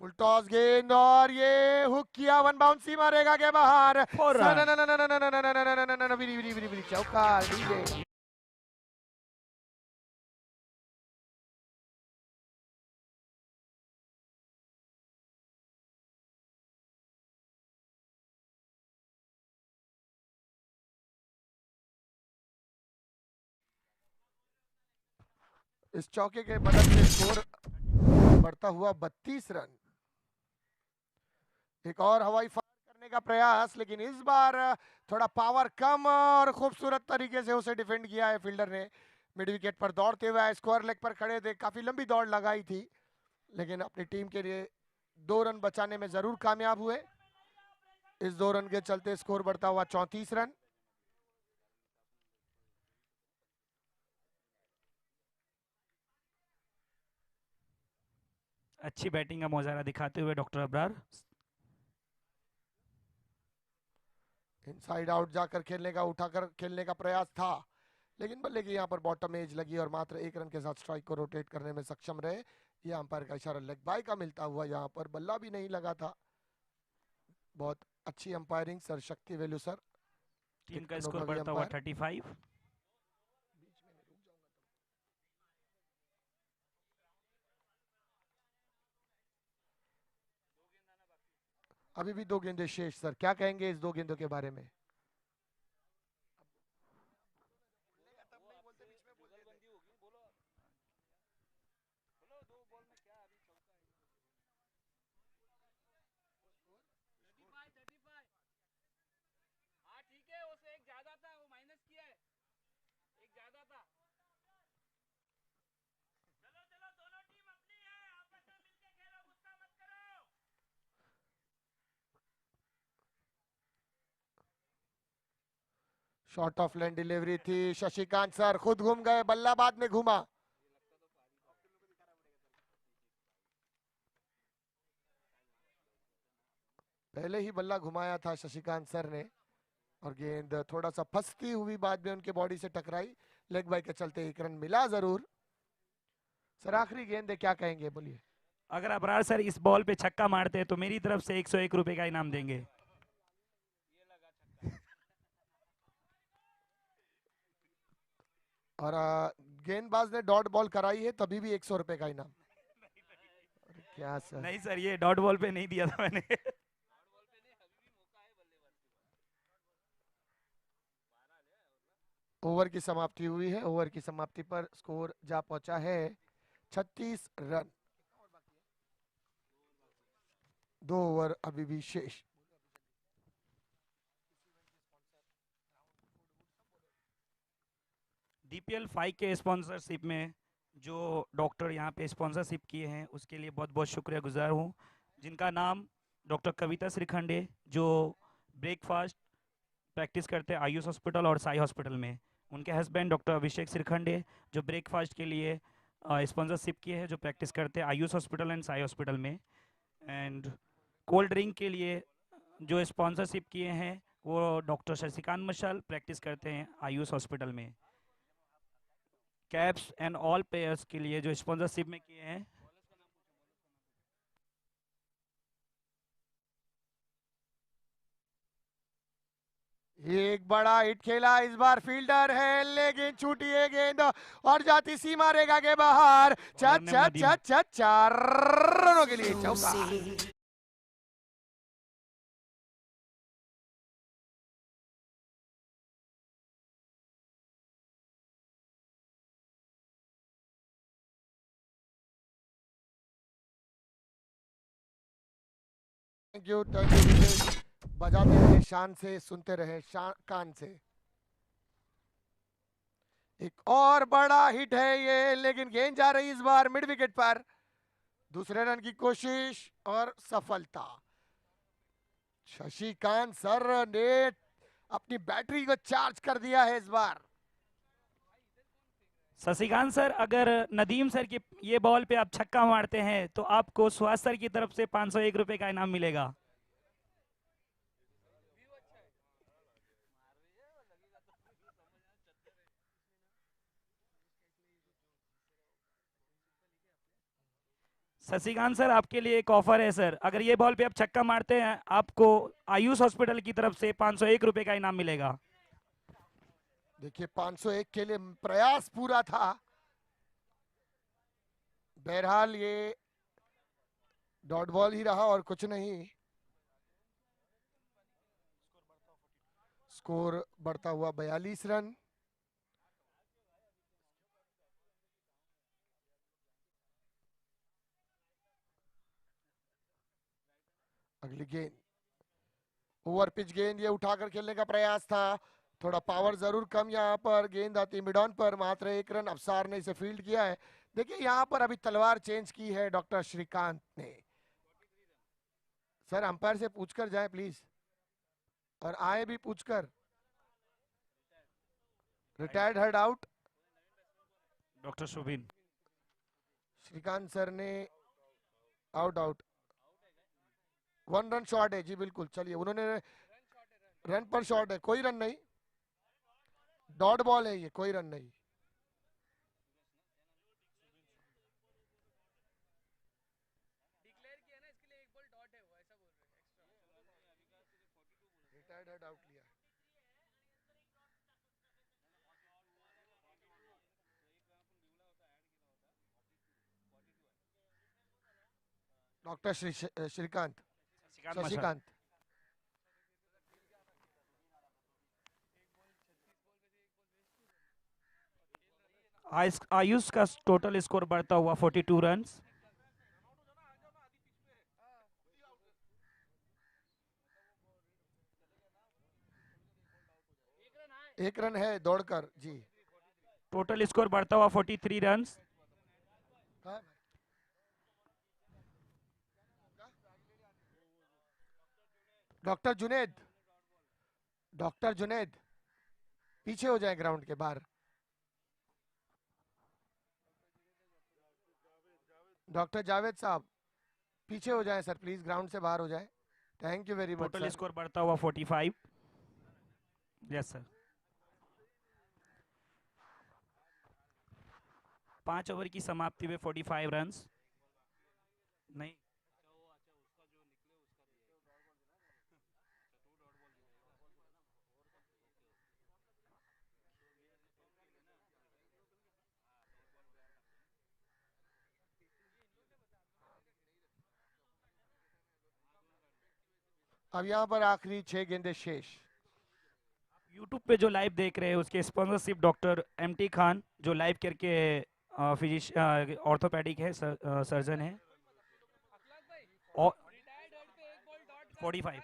फुल टॉस गेंद और ये हुक किया, वन बाउंसी मारेगा के बाहर। चौका डीजे। इस चौके के मदद से स्कोर बढ़ता हुआ 32 रन। एक और हवाई फायर करने का प्रयास, लेकिन इस बार थोड़ा पावर कम और खूबसूरत तरीके से उसे डिफेंड किया है फील्डर ने। मिड विकेट पर दौड़ते हुए स्क्वायर लेग पर खड़े थे, काफी लंबी दौड़ लगाई थी, लेकिन अपनी टीम के लिए 2 रन बचाने में जरूर कामयाब हुए। इस 2 रन के चलते स्कोर बढ़ता हुआ 34 रन। अच्छी बैटिंग का मुजाहरा दिखाते हुए डॉक्टर अबरार। इनसाइड आउट जाकर खेलने का, उठाकर खेलने का प्रयास था, लेकिन बल्ले की यहाँ पर बॉटम एज लगी और मात्र 1 रन के साथ स्ट्राइक को रोटेट करने में सक्षम रहे। ये अंपायर का इशारा लेग बाय का मिलता हुआ, यहाँ पर बल्ला भी नहीं लगा था। बहुत अच्छी अंपायरिंग सर, शक्ति वेलू सर। टीम का स्कोर बढ़ता हुआ 35। अभी भी 2 गेंदें शेष सर, क्या कहेंगे इस 2 गेंदों के बारे में? शॉर्ट ऑफ लाइन डिलीवरी थी, शशिकांत सर खुद घूम गए, बल्ला बाद में घूमा। पहले ही बल्ला घुमाया था शशिकांत सर ने और गेंद थोड़ा सा फंसती हुई बाद में उनके बॉडी से टकराई। लेग बाय के चलते 1 रन मिला जरूर। सर आखिरी गेंद है, क्या कहेंगे, बोलिए। अगर अबरार सर इस बॉल पे छक्का मारते हैं तो मेरी तरफ से 101 रुपए का इनाम देंगे। और गेंदबाज ने डॉट बॉल कराई है, तभी भी 100 रुपए का इनाम। क्या सर? नहीं सर, ये डॉट बॉल पे नहीं दिया था मैंने। ओवर की समाप्ति हुई है। ओवर की समाप्ति पर स्कोर जा पहुंचा है 36 रन। 2 ओवर अभी भी शेष। DPL 5 के स्पॉन्सरशिप में जो डॉक्टर यहाँ पे स्पॉन्सरशिप किए हैं उसके लिए बहुत बहुत शुक्रिया हूँ, जिनका नाम डॉक्टर कविता श्रीखंडे, जो ब्रेकफास्ट प्रैक्टिस करते हैं आयुष हॉस्पिटल और साई हॉस्पिटल में। उनके हस्बैंड डॉक्टर अभिषेक श्रीखंडे, जो ब्रेकफास्ट के लिए स्पॉन्सरशिप किए हैं, जो प्रैक्टिस करते हैं Ayush hospital and Sai hospital में। एंड कोल्ड ड्रिंक के लिए जो स्पॉन्सरशिप किए हैं वो डॉक्टर शशिकांत मशाल, प्रैक्टिस करते हैं आयुष हॉस्पिटल में। कैप्स एंड ऑल प्लेयर्स के लिए जो स्पॉन्सरशिप में किए हैं, एक बड़ा हिट खेला इस बार फील्डर है, लेकिन छूटी है गेंद और जाती सीमा रेखा के बाहर। 4 रनों के लिए चौका। थैंक यू बजाते रहे शान से, सुनते रहे कान से। एक और बड़ा हिट है ये, लेकिन गेंद जा रही इस बार मिड विकेट पर। दूसरे रन की कोशिश और सफलता। शशिकांत सर ने अपनी बैटरी को चार्ज कर दिया है इस बार। शशिकांत सर, अगर नदीम सर की ये बॉल पे आप छक्का मारते हैं तो आपको सुहास सर की तरफ से 501 रुपए का इनाम मिलेगा। शशिकांत सर, आपके लिए एक ऑफर है सर, अगर ये बॉल पे आप छक्का मारते हैं आपको आयुष हॉस्पिटल की तरफ से 501 रुपए का इनाम मिलेगा। देखिए 501 के लिए प्रयास पूरा था, बहरहाल ये डॉट बॉल ही रहा और कुछ नहीं। स्कोर बढ़ता हुआ 42 रन। अगली गेंद ओवर पिच गेंद, ये उठाकर खेलने का प्रयास था, थोड़ा पावर जरूर कम यहाँ पर। गेंद आती मिड ऑन पर, मात्र 1 रन। अफसार ने इसे फील्ड किया है। देखिए यहाँ पर अभी तलवार चेंज की है डॉक्टर श्रीकांत ने। सर अंपायर से पूछकर जाए प्लीज, और आए भी पूछकर। Retired head out doctor Shubhin. Shrikant sir ने आउट आउट। 1 रन शॉट है जी, बिल्कुल। चलिए उन्होंने रन पर शॉट है, कोई रन नहीं, डॉट बॉल है ये, कोई रन नहीं। रिटायर्ड हेड आउट लिया। डॉक्टर श्रीकांत, शशिकांत। आयुष का टोटल स्कोर बढ़ता हुआ 42 रन। एक रन है दौड़कर जी। टोटल स्कोर बढ़ता हुआ 43 run. Doctor Junaid, doctor Junaid पीछे हो जाए ग्राउंड के बाहर। डॉक्टर जावेद साहब पीछे हो जाए सर प्लीज, ग्राउंड से बाहर हो जाए। Thank you very much. Total score बढ़ता हुआ 45। Yes sir. 5 ओवर की समाप्ति में 45 रन। नहीं, अब यहाँ पर आखिरी 6 गेंदें शेष। यूट्यूब पे जो लाइव देख रहे हैं उसके स्पॉन्सरशिप डॉक्टर MT खान, जो लाइव करके फिजिशियन ऑर्थोपेडिक है, सर्जन है। और 45।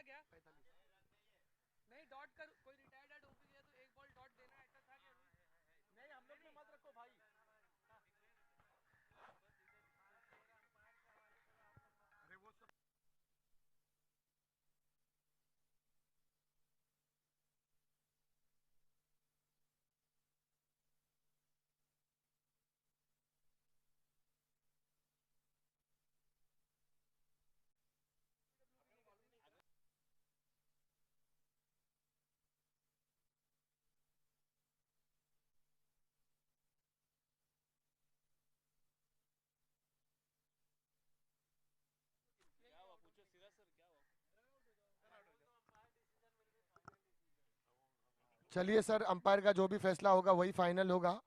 चलिए सर, अंपायर का जो भी फैसला होगा वही फाइनल होगा।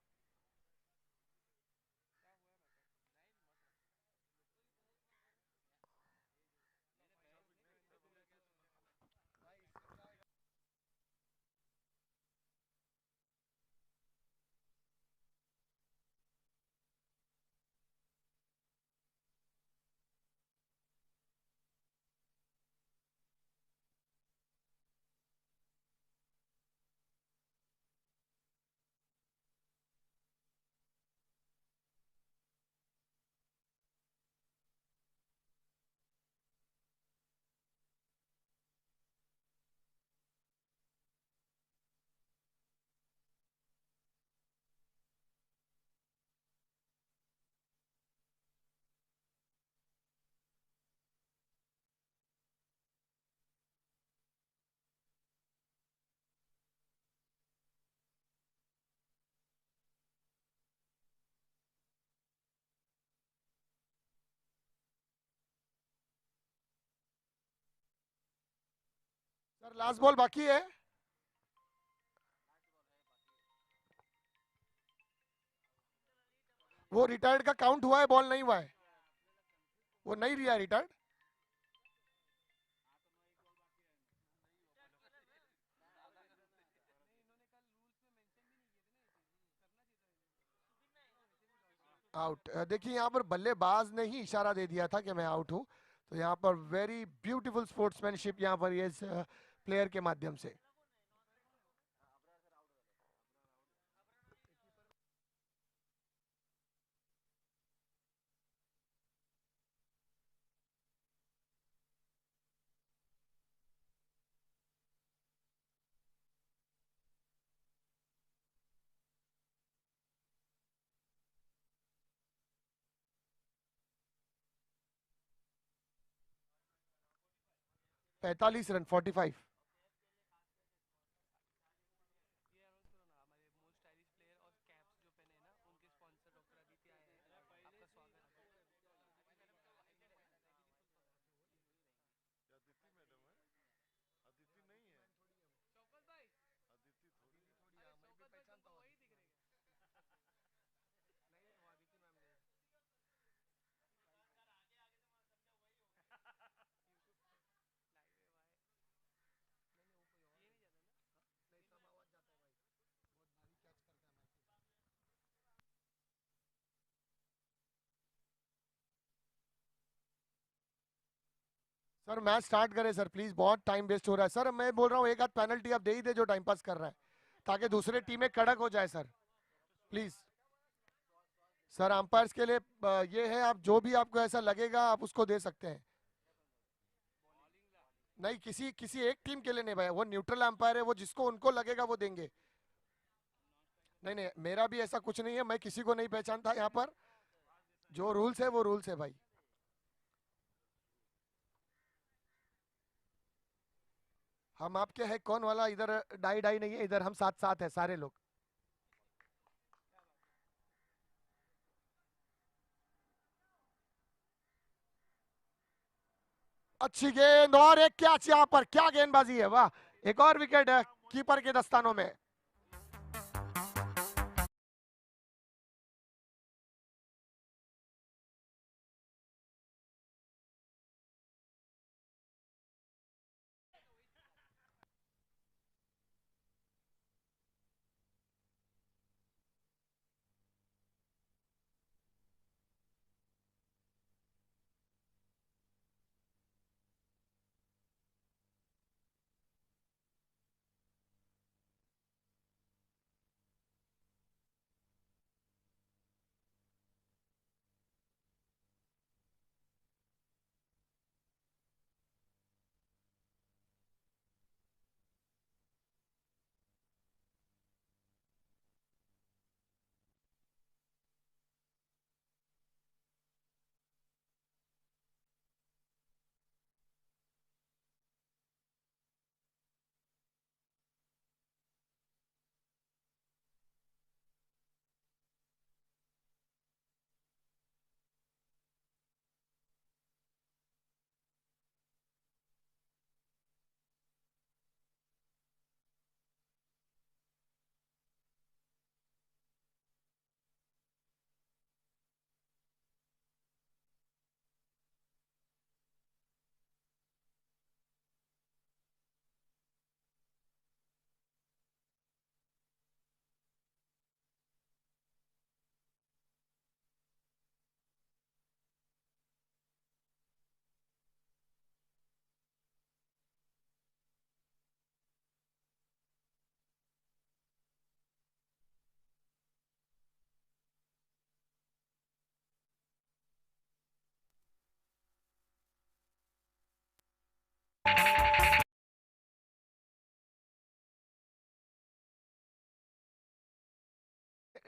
सर लास्ट बॉल बाकी है। वो रिटायर्ड का काउंट हुआ है, बॉल नहीं हुआ है, वो नहीं लिया रिटायर्ड। आउट। देखिए यहाँ पर बल्लेबाज ने ही इशारा दे दिया था कि मैं आउट हूँ, तो यहाँ पर वेरी ब्यूटीफुल स्पोर्ट्समैनशिप यहाँ पर ये प्लेयर के माध्यम से। पैंतालीस रन 45। सर मैच स्टार्ट करें सर प्लीज, बहुत टाइम वेस्ट हो रहा है सर। मैं बोल रहा हूँ एक आध पेनल्टी आप दे ही दे जो टाइम पास कर रहा है, ताकि दूसरे टीमें कड़क हो जाए सर, प्लीज। सर अंपायर्स के लिए ये है, आप जो भी आपको ऐसा लगेगा आप उसको दे सकते हैं। नहीं, किसी किसी एक टीम के लिए नहीं भाई, वो न्यूट्रल अंपायर है, वो जिसको उनको लगेगा वो देंगे। नहीं नहीं, मेरा भी ऐसा कुछ नहीं है, मैं किसी को नहीं पहचानता यहाँ पर, जो रूल्स है वो रूल्स है भाई। हम आपके है कौन वाला, इधर डाई डाई नहीं है, इधर हम साथ साथ है सारे लोग। अच्छी गेंद और एक कैच, यहाँ पर क्या गेंदबाजी है, वाह। एक और विकेट है कीपर के दस्तानों में।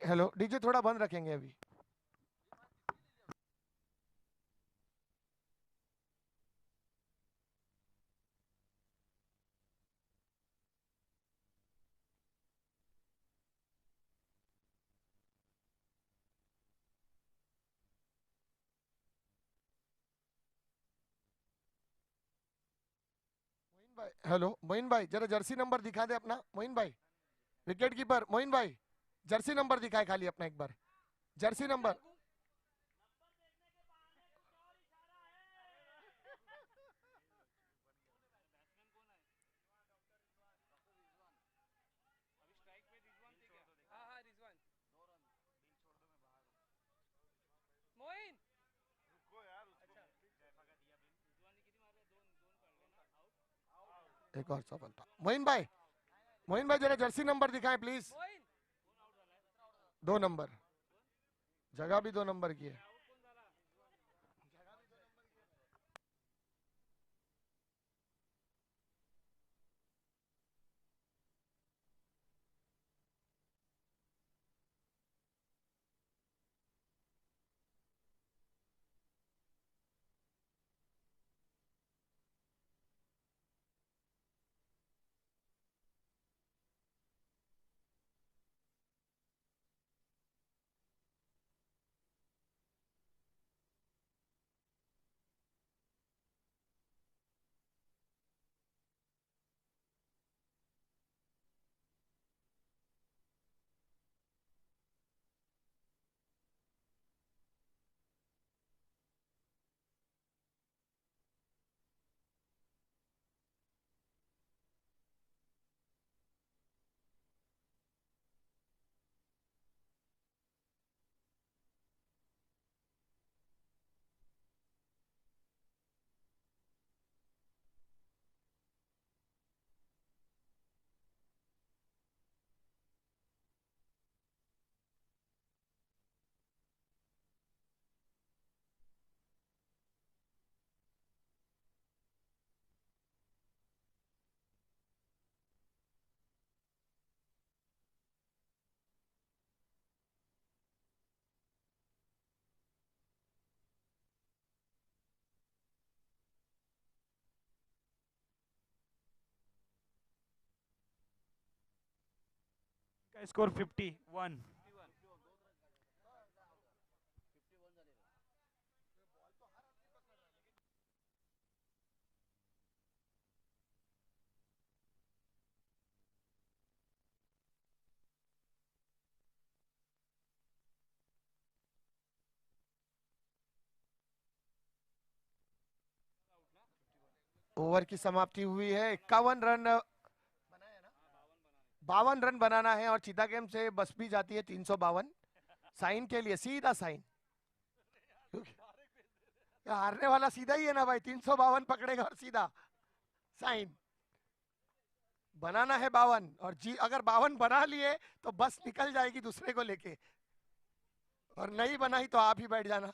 हेलो डीजे, थोड़ा बंद रखेंगे अभी। भाई, हेलो मोइन भाई, जरा जर्सी नंबर दिखा दे अपना। मोइन भाई, विकेट कीपर मोइन भाई, जर्सी नंबर दिखाए खाली अपना एक बार, जर्सी नंबर। हाँ हाँ रिजवान। मोइन एक और सफलता। मोइन भाई जरा जर्सी नंबर दिखाएं प्लीज। मोइन 2 नंबर, जगह भी 2 नंबर की है। का स्कोर 51। ओवर की समाप्ति हुई है। 51 रन, 52 रन बनाना है और चीता गेम से बस भी जाती है 352। साइन के लिए सीधा साइन, हारने वाला सीधा ही है ना भाई, 352 पकड़ेगा और सीधा साइन। बनाना है 52, और जी अगर 52 बना लिए तो बस निकल जाएगी दूसरे को लेके, और नहीं बनाई तो आप ही बैठ जाना।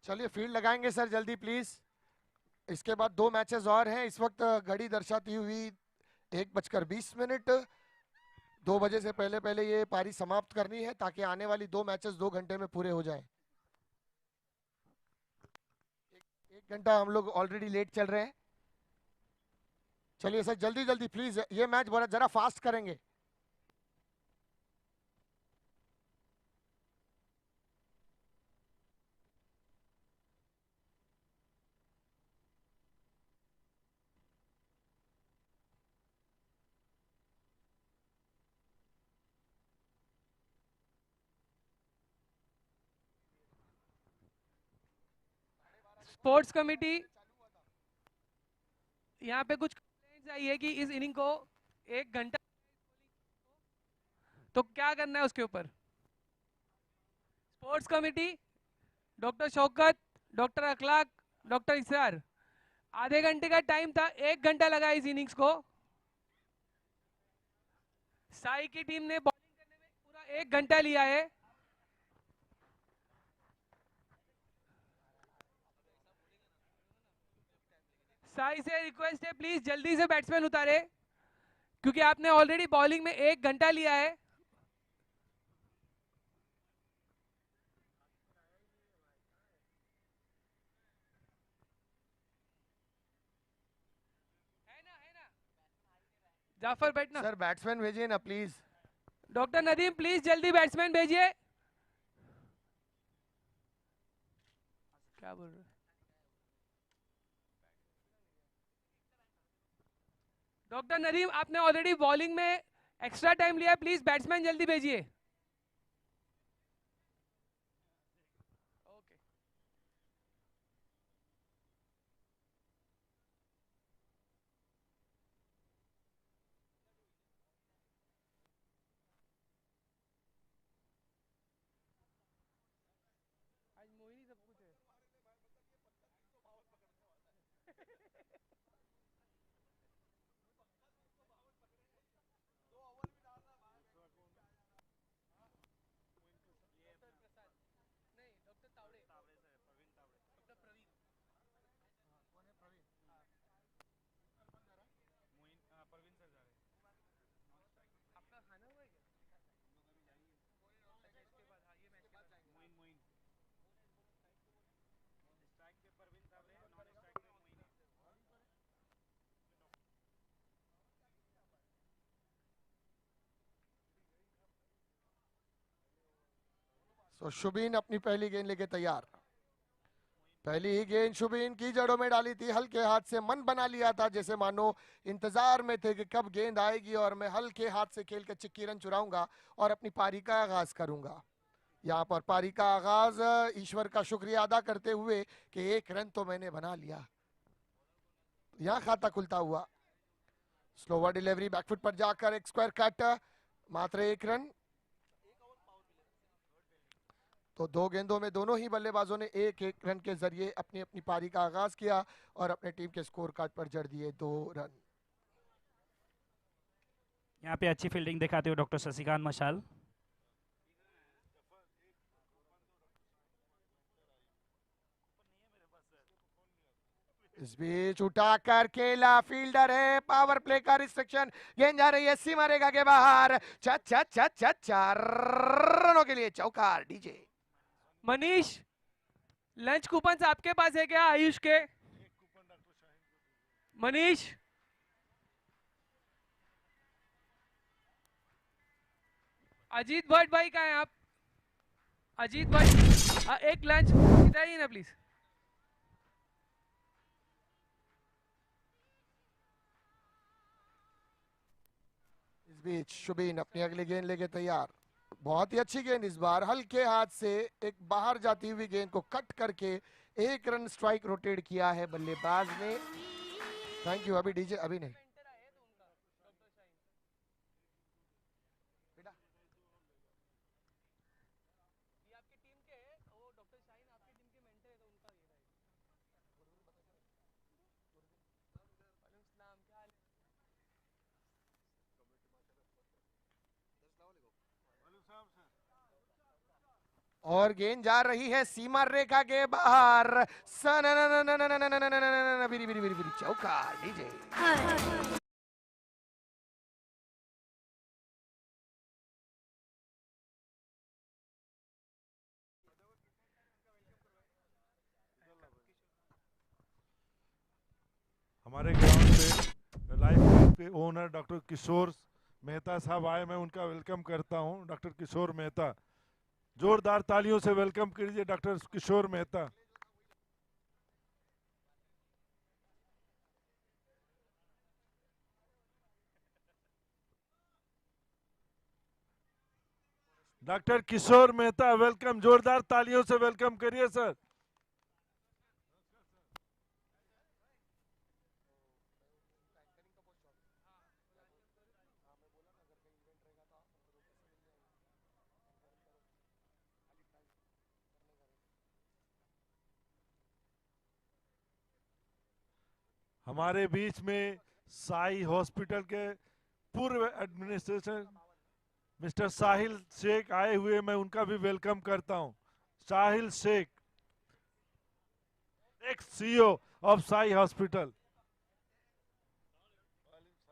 चलिए फील्ड लगाएंगे सर जल्दी प्लीज। इसके बाद 2 मैचेस और हैं। इस वक्त घड़ी दर्शाती हुई 1:20। 2 बजे से पहले पहले ये पारी समाप्त करनी है ताकि आने वाली 2 मैचेस 2 घंटे में पूरे हो जाएं। 1 घंटा हम लोग ऑलरेडी लेट चल रहे हैं। चलिए सर जल्दी जल्दी प्लीज, ये मैच जरा फास्ट करेंगे। स्पोर्ट्स कमेटी, यहाँ पे कुछ कंप्लेंट्स आई है कि इस इनिंग को 1 घंटा, तो क्या करना है उसके ऊपर? Sports committee, doctor Shaukat, doctor अखलाक, डॉक्टर इसरार, आधे घंटे का टाइम था, 1 घंटा लगा इस इनिंग्स को। साई की टीम ने बॉलिंग करने में पूरा 1 घंटा लिया है। साई से रिक्वेस्ट है प्लीज जल्दी से बैट्समैन उतारे, क्योंकि आपने ऑलरेडी बॉलिंग में 1 घंटा लिया है। जाफर बैठना। सर बैट्समैन भेजिए ना प्लीज। डॉक्टर नदीम प्लीज जल्दी बैट्समैन भेजिए। क्या बोल रहे? डॉक्टर नदीम आपने ऑलरेडी बॉलिंग में एक्स्ट्रा टाइम लिया है, प्लीज बैट्समैन जल्दी भेजिए। आज मोहिनी सब कुछ है। नहीं, डॉक्टर तावड़े, डॉक्टर प्रवीण। आपका खाना हुआ है क्या? अच्छा, इसके बाद, हाँ, ये मैच के बाद तो शुबीन अपनी पहली गेंद लेके तैयार। पहली ही गेंद शुबीन की जड़ों में डाली थी, हल्के हाथ से मन बना लिया था, जैसे मानो इंतजार में थे कि कब गेंद आएगी और मैं हल्के हाथ से खेल कर चिक्की रन चुराऊंगा और अपनी पारी का आगाज करूंगा। यहाँ पर पारी का आगाज ईश्वर का शुक्रिया अदा करते हुए कि 1 रन तो मैंने बना लिया। यहाँ खाता खुलता हुआ, स्लोवर डिलीवरी, बैकफुट पर जाकर एक स्क्वायर कट, मात्र 1 रन। तो 2 गेंदों में दोनों ही बल्लेबाजों ने 1-1 रन के जरिए अपनी अपनी पारी का आगाज किया और अपने टीम के स्कोर कार्ड पर जड़ दिए 2 रन। यहाँ पे अच्छी फील्डिंग दिखाते हुए डॉक्टर शशिकांत मशाल। इस बीच उठाकर खेला, फील्डर है, पावर प्ले का रिस्ट्रिक्शन, गेंद जा रही है सीमा रेखा के बाहर। 4 रनों के लिए चौकार। डीजे मनीष, लंच कूपन आपके पास है क्या आयुष के? मनीष, अजीत भट्ट भाई कहाँ हैं आप? अजीत भट्ट, एक लंच इधर ही ना प्लीज। इस बीच शुबीन अपनी अगली गेंद लेके तैयार। बहुत ही अच्छी गेंद इस बार, हल्के हाथ से एक बाहर जाती हुई गेंद को कट करके 1 रन स्ट्राइक रोटेट किया है बल्लेबाज ने। Thank you. अभी डीजे अभी नहीं। और गेंद जा रही है सीमा रेखा के बाहर। चौका डीजे। हमारे ग्राउंड पे लाइफ के ओनर डॉक्टर किशोर मेहता साहब आए, मैं उनका वेलकम करता हूं। डॉक्टर किशोर मेहता, जोरदार तालियों से वेलकम कीजिए डॉक्टर किशोर मेहता। डॉक्टर किशोर मेहता वेलकम, जोरदार तालियों से वेलकम करिए सर। हमारे बीच में साई हॉस्पिटल के पूर्व एडमिनिस्ट्रेशन मिस्टर साहिल शेख आए हुए, मैं उनका भी वेलकम करता हूं। Sahil Shaikh, ex CEO of Sai hospital.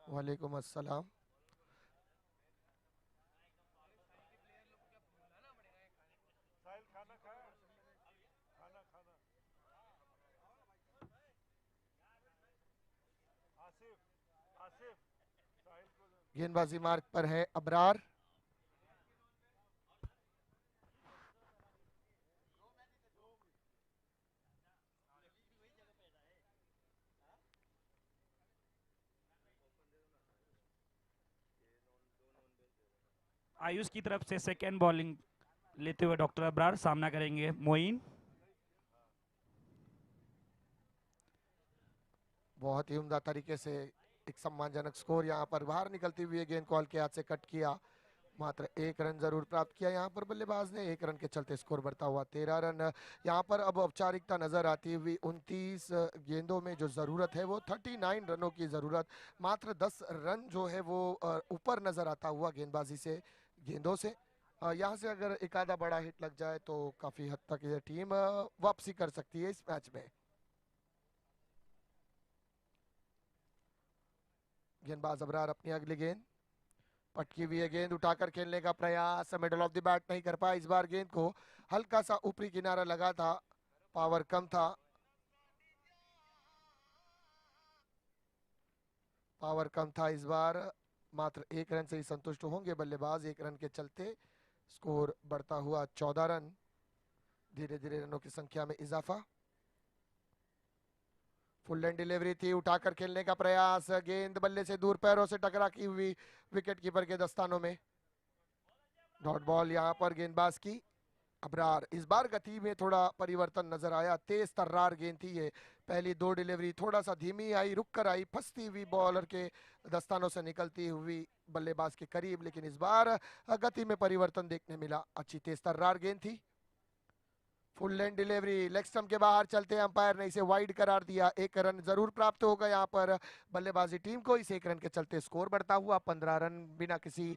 वालेकुम अस्सलाम। गेंदबाजी मार्ग पर है अबरार। आयुष की तरफ से सेकेंड बॉलिंग लेते हुए डॉक्टर अबरार सामना करेंगे मोइन। बहुत ही उम्दा तरीके से एक सम्मानजनक स्कोर यहाँ पर। बाहर निकलती हुई गेंद को हल्के हाथ से कट किया, मात्र 1 रन जरूर प्राप्त किया यहाँ पर बल्लेबाज ने। 1 रन के चलते स्कोर बढ़ता हुआ 13 रन। यहाँ पर अब औपचारिकता नजर आती हुई 29 गेंदों में जो जरूरत है वो 39 रनों की जरूरत। मात्र 10 रन जो है वो ऊपर नजर आता हुआ गेंदबाजी से, गेंदों से। यहाँ से अगर एक आधा बड़ा हिट लग जाए तो काफी हद तक ये टीम वापसी कर सकती है इस मैच में। गेंदबाज अबरार अपनी अगली गेंद, पटकी हुई है गेंद, उठाकर खेलने का प्रयास, मिडल ऑफ द बैट नहीं कर पाया इस बार। गेंद को हल्का सा ऊपरी किनारा लगा था, पावर कम था, पावर कम था इस बार। मात्र 1 रन से ही संतुष्ट होंगे बल्लेबाज। 1 रन के चलते स्कोर बढ़ता हुआ 14 रन। धीरे धीरे रनों की संख्या में इजाफा। फुल लेंथ डिलीवरी थी, उठाकर खेलने का प्रयास, गेंद बल्ले से दूर, पैरों से टकरा की हुई विकेट कीपर के दस्तानों में। डॉट बॉल यहाँ पर गेंदबाज की अबरार। इस बार गति में थोड़ा परिवर्तन नजर आया, तेज तर्रार गेंद थी ये। पहली 2 डिलीवरी थोड़ा सा धीमी आई, रुक कर आई, फंसती हुई बॉलर के दस्तानों से निकलती हुई बल्लेबाज के करीब। लेकिन इस बार गति में परिवर्तन देखने मिला, अच्छी तेज तर्रार गेंद थी। Full length delivery, leg stump के बाहर चलते अंपायर ने इसे वाइड करार दिया। 1 रन जरूर प्राप्त होगा यहाँ पर बल्लेबाजी टीम को। इस 1 रन के चलते स्कोर बढ़ता हुआ 15 रन बिना किसी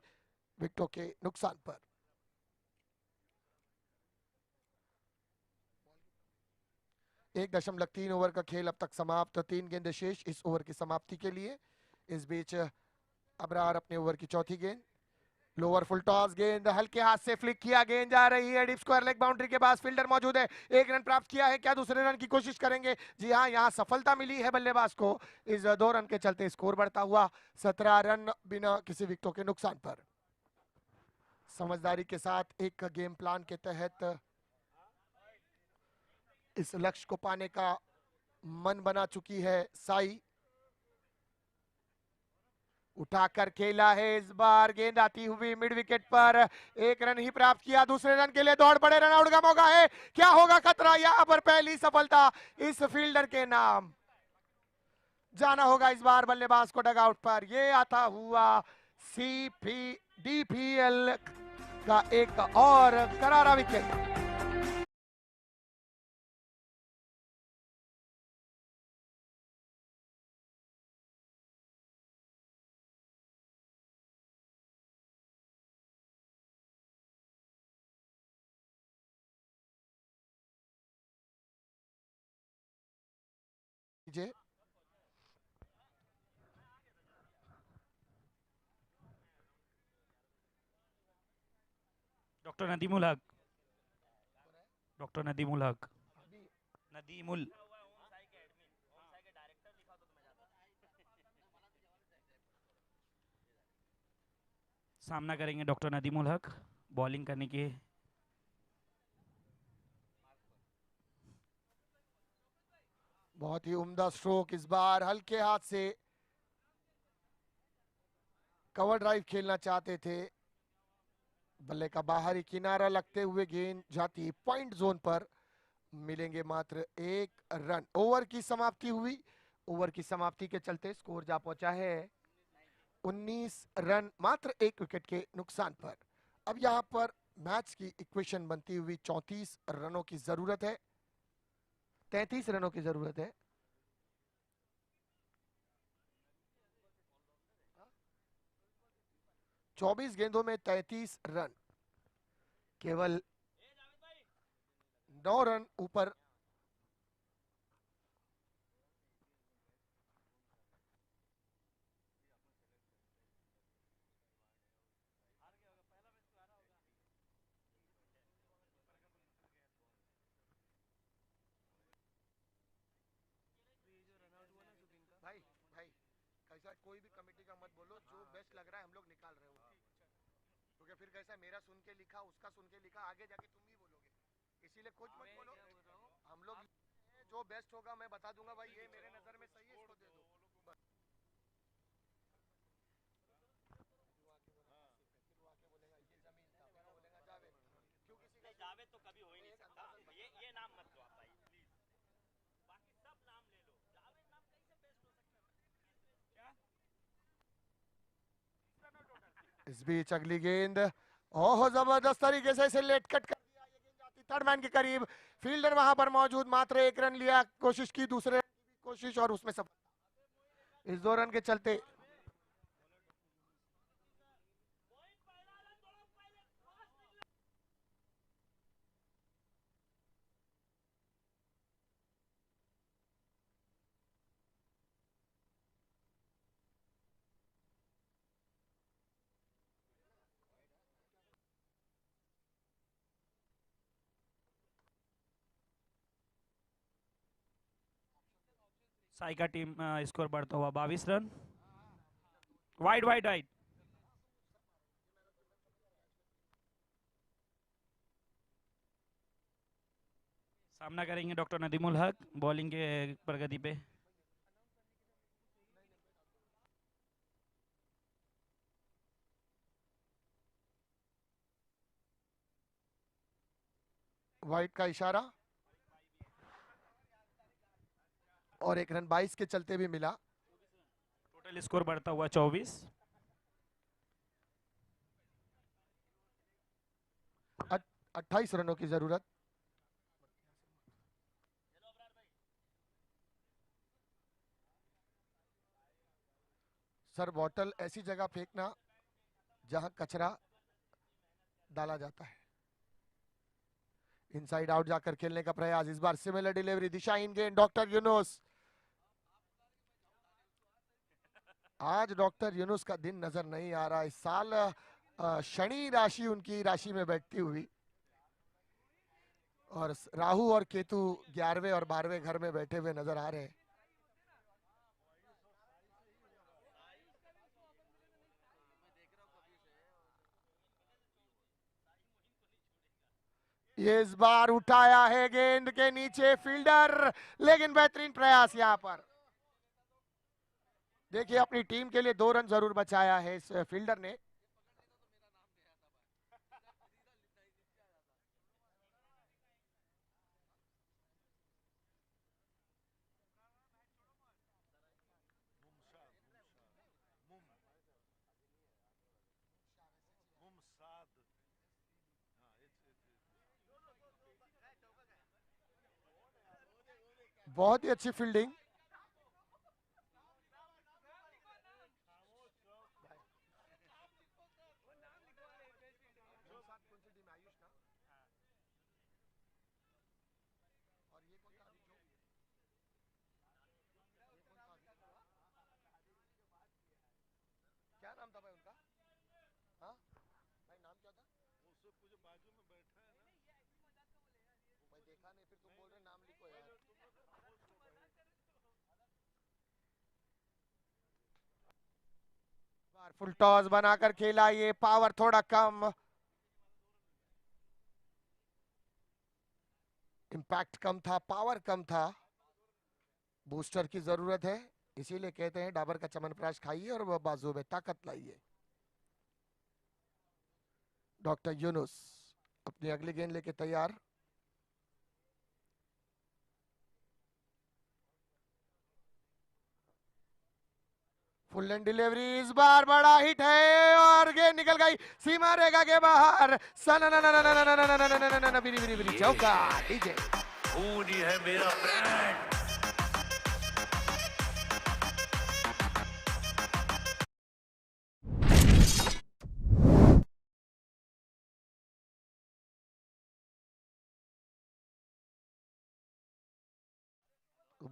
विकेटों के नुकसान पर। 1.3 ओवर का खेल अब तक समाप्त, 3 गेंदें शेष इस ओवर की समाप्ति के लिए। इस बीच अबरार अपने ओवर की चौथी गेंद, लोअर फुल टॉस, गेंद हल्के हाथ से फ्लिक किया, गेंद जा रही है डीप स्क्वायर लेग बाउंड्री के पास, फील्डर मौजूद है। 1 रन प्राप्त किया है, क्या दूसरे रन की कोशिश करेंगे? जी हाँ, यहाँ सफलता मिली है बल्लेबाज को। इस 2 रन के चलते स्कोर बढ़ता हुआ 17 रन बिना किसी विकेटों के नुकसान पर। समझदारी के साथ एक गेम प्लान के तहत इस लक्ष्य को पाने का मन बना चुकी है साई। उठाकर खेला है इस बार, गेंद आती हुई मिड विकेट पर। 1 रन ही प्राप्त किया, दूसरे रन के लिए दौड़ पड़े, रन आउट का मौका है, क्या होगा खतरा? यहाँ पर पहली सफलता इस फील्डर के नाम। जाना होगा इस बार बल्लेबाज को डगआउट पर। ये आता हुआ DPL का एक और करारा विकेट। कीजिए। डॉक्टर नदीमुल हक, डॉक्टर नदीमुल हक, नदीमुल। सामना करेंगे डॉक्टर नदीमुल हक बॉलिंग करने के। बहुत ही उम्दा स्ट्रोक इस बार, हल्के हाथ से कवर ड्राइव खेलना चाहते थे। बल्ले का बाहरी किनारा लगते हुए गेंद जाती पॉइंट जोन पर। मिलेंगे मात्र 1 रन। ओवर की समाप्ति हुई। ओवर की समाप्ति के चलते स्कोर जा पहुंचा है 19 रन, मात्र 1 विकेट के नुकसान पर। अब यहां पर मैच की इक्वेशन बनती हुई 34 रनों की जरूरत है, 33 रनों की जरूरत है। चौबीस गेंदों में 33 रन, केवल 9 रन ऊपर। भाई भाई कैसा, कोई भी कमेटी का मत बोलो, जो बेस्ट लग रहा है हम लोग निकाल रहे हो। क्योंकि फिर कैसा मेरा सुन के लिखा, उसका सुन के लिखा, आगे जाके तुम ही बोलोगे, इसीलिए कुछ मत बोलो। हम लोग जो बेस्ट होगा मैं बता दूंगा, भाई ये मेरे नजर में सही है, इसको दे दो। बस। जावेद तो कभी हो ही नहीं सकता, ये नाम मत लो आप भाई प्लीज, बाकी सब नाम ले लो, जावेद नाम कैसे बेस्ट हो सकता है? इस बीच अगली गेंद, ओह जबरदस्त तरीके से इसे लेट कट कर दिया। ये गेंद जाती थर्ड मैन के करीब, फील्डर वहां पर मौजूद, मात्र 1 रन लिया, कोशिश की दूसरे रन की कोशिश और उसमें सफल। इस 2 रन के चलते साई का टीम स्कोर बढ़ता हुआ 22 रन। Wide wide wide. सामना करेंगे डॉक्टर नदीमुल हक बॉलिंग के प्रगति पे। वाइड का इशारा और 1 रन 22 के चलते भी मिला। टोटल स्कोर बढ़ता हुआ 24। 28 रनों की जरूरत। सर बॉटल ऐसी जगह फेंकना जहां कचरा डाला जाता है। इनसाइड आउट जाकर खेलने का प्रयास, इस बार सिमिलर डिलीवरी, दिशाहीन गेंद, डॉक्टर यूनुस। आज डॉक्टर यूनुस का दिन नजर नहीं आ रहा। इस साल शनि राशि उनकी राशि में बैठती हुई, और राहु और केतु 11वें और 12वें घर में बैठे हुए नजर आ रहे हैं। ये इस बार उठाया है गेंद के नीचे फील्डर, लेकिन बेहतरीन प्रयास यहां पर। देखिए अपनी टीम के लिए 2 रन जरूर बचाया है इस फील्डर ने। बहुत ही अच्छी फील्डिंग। फुल टॉस बनाकर खेला, ये पावर थोड़ा कम, इम्पैक्ट कम था, पावर कम था। बूस्टर की जरूरत है, इसीलिए कहते हैं डाबर का च्यवनप्राश खाइए और वह बाजू में ताकत लाइए। डॉक्टर यूनुस अपनी अगली गेंद लेके तैयार। फुल एंड डिलीवरी इस बार बड़ा हिट है और गेंद निकल गई सीमा रेखा के बाहर। चौका डीजे है मेरा ब्रांड।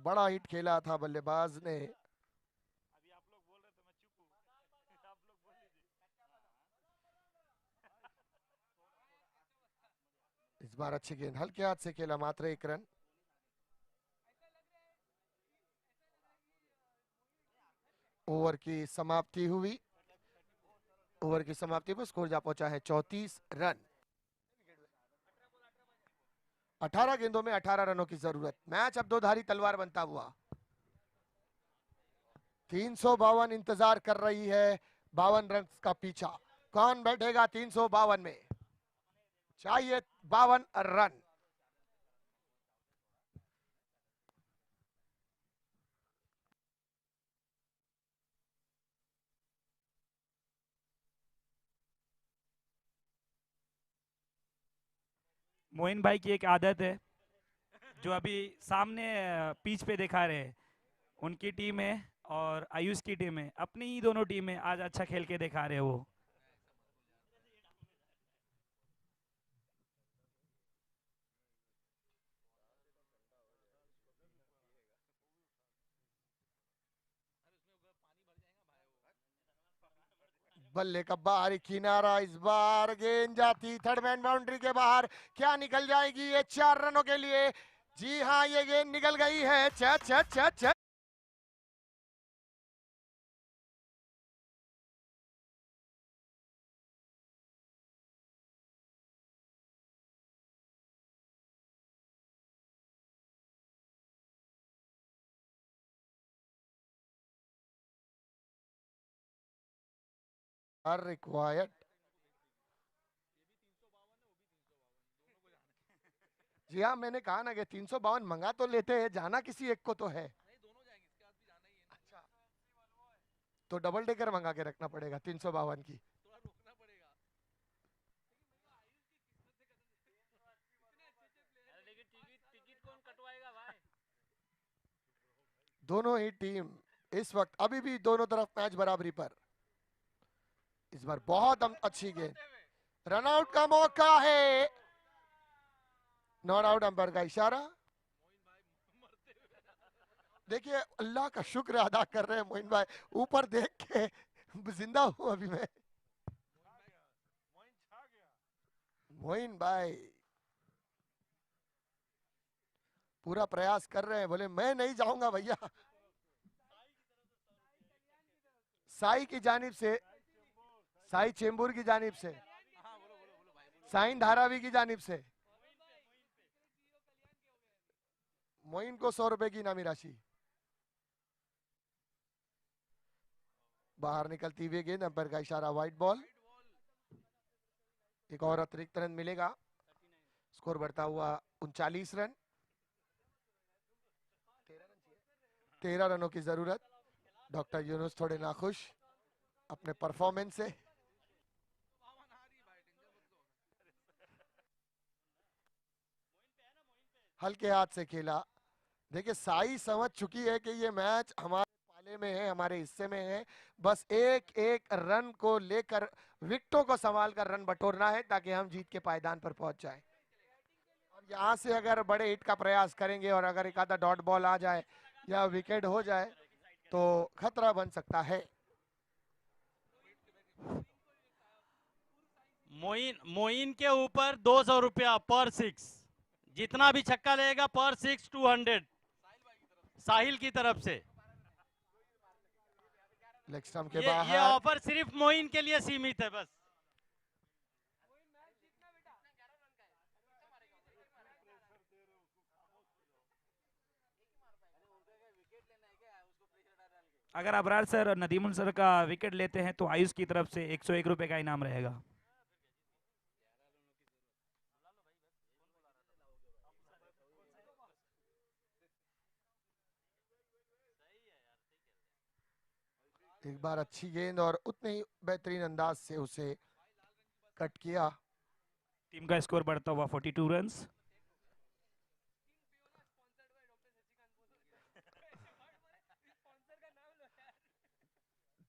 बड़ा हिट खेला था बल्लेबाज ने। इस बार अच्छी गेंद हल्के हाथ से खेला, मात्र 1 रन। ओवर की समाप्ति हुई, ओवर की समाप्ति पर स्कोर जा पहुंचा है 34 रन। 18 गेंदों में 18 रनों की जरूरत। मैच अब 2 धारी तलवार बनता हुआ। 352 इंतजार कर रही है, 52 रन का पीछा। कौन बैठेगा 352 में? चाहिए 52 रन। मोइन भाई की एक आदत है, जो अभी सामने पिच पे दिखा रहे हैं, उनकी टीम है और आयुष की टीम है, अपनी ही दोनों टीम है, आज अच्छा खेल के दिखा रहे हैं वो। बल्ले का बाहरी किनारा, इस बार गेंद जाती थर्ड मैन बाउंड्री के बाहर। क्या निकल जाएगी ये 4 रनों के लिए? जी हाँ, ये गेंद निकल गई है। छ छ छ छ। Are required. जी हाँ, मैंने कहा ना कि 352 मंगा तो लेते हैं, जाना किसी एक को तो है। अच्छा, तो डबल डेकर मंगा के रखना पड़ेगा 352 की। दोनों ही टीम इस वक्त अभी भी दोनों तरफ मैच बराबरी पर। इस बार बहुत अच्छी गेंद, रनआउट का मौका है। नॉट आउट, अंपायर का इशारा। देखिए, अल्लाह का शुक्र अदा कर रहे हैं मोइन भाई, ऊपर देख के जिंदा हूं अभी मैं। मोइन भाई पूरा प्रयास कर रहे हैं, बोले मैं नहीं जाऊंगा भैया। साई की जानिब से, साई चेंबूर की जानिब से, साइन धारावी की जानिब से मोइन को 100 रुपए की इनामी राशि। बाहर निकलती हुई गेंद, अंपायर का इशारा, वाइड बॉल। एक और अतिरिक्त रन मिलेगा, स्कोर बढ़ता हुआ 39 रन। 13 रनों की जरूरत। डॉक्टर यूनुस थोड़े नाखुश अपने परफॉर्मेंस से। हल्के हाथ से खेला। देखिए, साई समझ चुकी है कि ये मैच हमारे पाले में है, हमारे हिस्से में है। बस एक एक रन को लेकर, विकेटों को संभाल कर रन बटोरना है ताकि हम जीत के पायदान पर पहुंच जाए। और यहाँ से अगर बड़े हिट का प्रयास करेंगे और अगर एक आधा डॉट बॉल आ जाए या विकेट हो जाए तो खतरा बन सकता है। मोइन के ऊपर 200 रुपया पर 6, जितना भी छक्का लेगा पर 6 200 साहिल की तरफ से। लेग स्टंप के ये बाहर ऑफर सिर्फ मोइन के लिए सीमित है बस। अगर अबरार सर और नदीमुल सर का विकेट लेते हैं तो आयुष की तरफ से 101 रुपए का इनाम रहेगा। एक बार अच्छी गेंद और उतने ही बेहतरीन अंदाज से उसे कट किया। टीम का स्कोर बढ़ता हुआ 42 रन्स।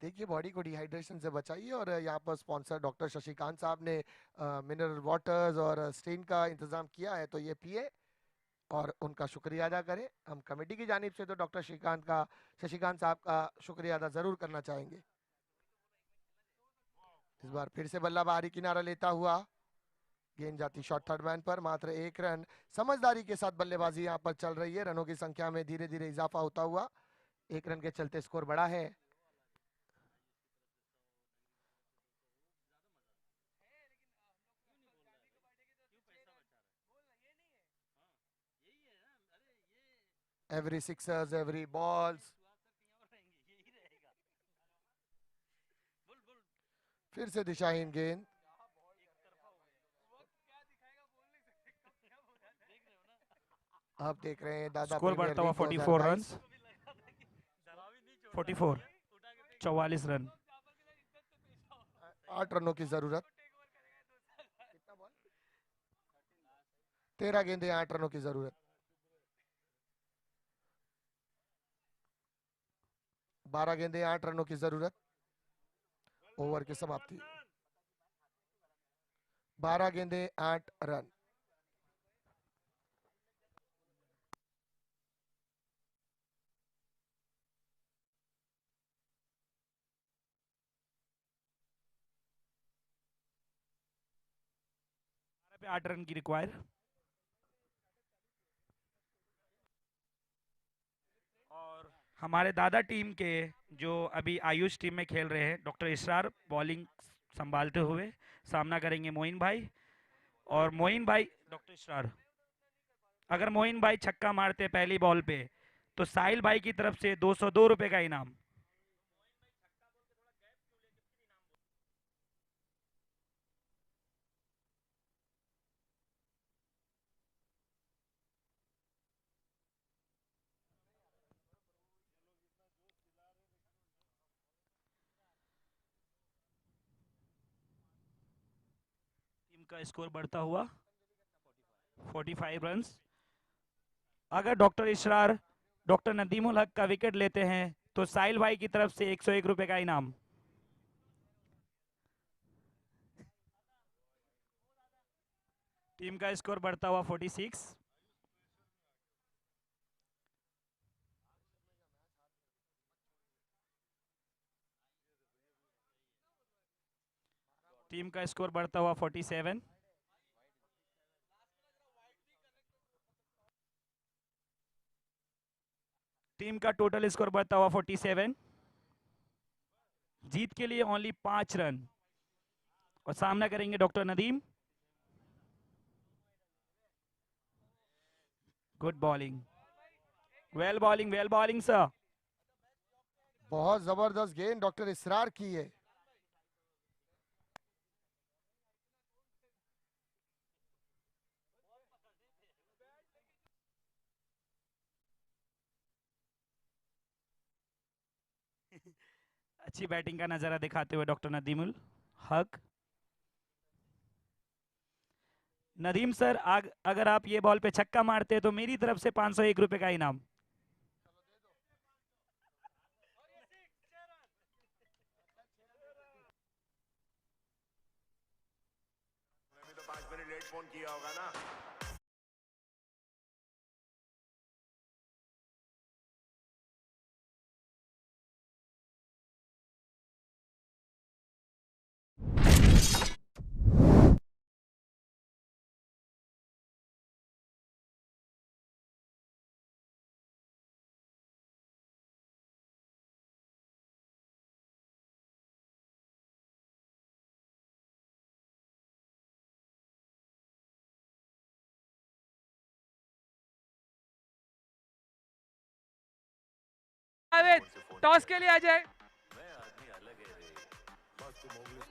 देखिए बॉडी को डिहाइड्रेशन से बचाइए और यहाँ पर स्पॉन्सर डॉक्टर शशिकांत साहब ने मिनरल वाटर्स और स्टेन का इंतजाम किया है, तो ये पिए और उनका शुक्रिया अदा करें। हम कमेटी की जानिब से तो डॉक्टर शशिकांत साहब का शुक्रिया अदा जरूर करना चाहेंगे। इस बार फिर से बल्ला बाहरी किनारा लेता हुआ गेंद जाती शॉर्ट थर्ड मैन पर, मात्र 1 रन। समझदारी के साथ बल्लेबाजी यहाँ पर चल रही है, रनों की संख्या में धीरे धीरे इजाफा होता हुआ 1 रन के चलते स्कोर बढ़ा है। Every sixers, every balls। फिर से दिशाहीन गेंद। आप देख रहे हैं दादा स्कोर बढ़ता हुआ 44 रन। 44 44 रन। 8 रनों की जरूरत। 13 गेंदें, 8 रनों की जरूरत। 12 गेंदें, 8 रनों की जरूरत। ओवर की समाप्ति। 12 गेंदें, 8 रन। पे 8 रन की रिक्वायर। और हमारे दादा टीम के जो अभी आयुष टीम में खेल रहे हैं, डॉक्टर इसरार बॉलिंग संभालते हुए सामना करेंगे मोइन भाई। और मोइन भाई, डॉक्टर इसरार, अगर मोइन भाई छक्का मारते पहली बॉल पे तो साहिल भाई की तरफ से 202 रुपए का इनाम। टीम का स्कोर बढ़ता हुआ 45 रन्स। अगर डॉक्टर इसरार डॉक्टर नदीमुल हक का विकेट लेते हैं तो साहिल भाई की तरफ से 101 रुपए का इनाम। टीम का स्कोर बढ़ता हुआ 46। टीम का स्कोर बढ़ता हुआ 47। टीम का टोटल स्कोर बढ़ता हुआ 47। जीत के लिए ओनली 5 रन और सामना करेंगे doctor Nadeem. Good bowling, well bowling sir. बहुत जबरदस्त गेंद डॉक्टर इसरार की है। अच्छी बैटिंग का नजारा दिखाते हुए डॉक्टर नदीमुल हक। नदीम सर, अगर आप ये बॉल पे छक्का मारते तो मेरी तरफ से 501 रुपए का इनाम। तो 5 मिनट लेट फोन किया होगा ना। जावेद टॉस के लिए आ जाए। मैं आदमी अलग है रे। बस तुम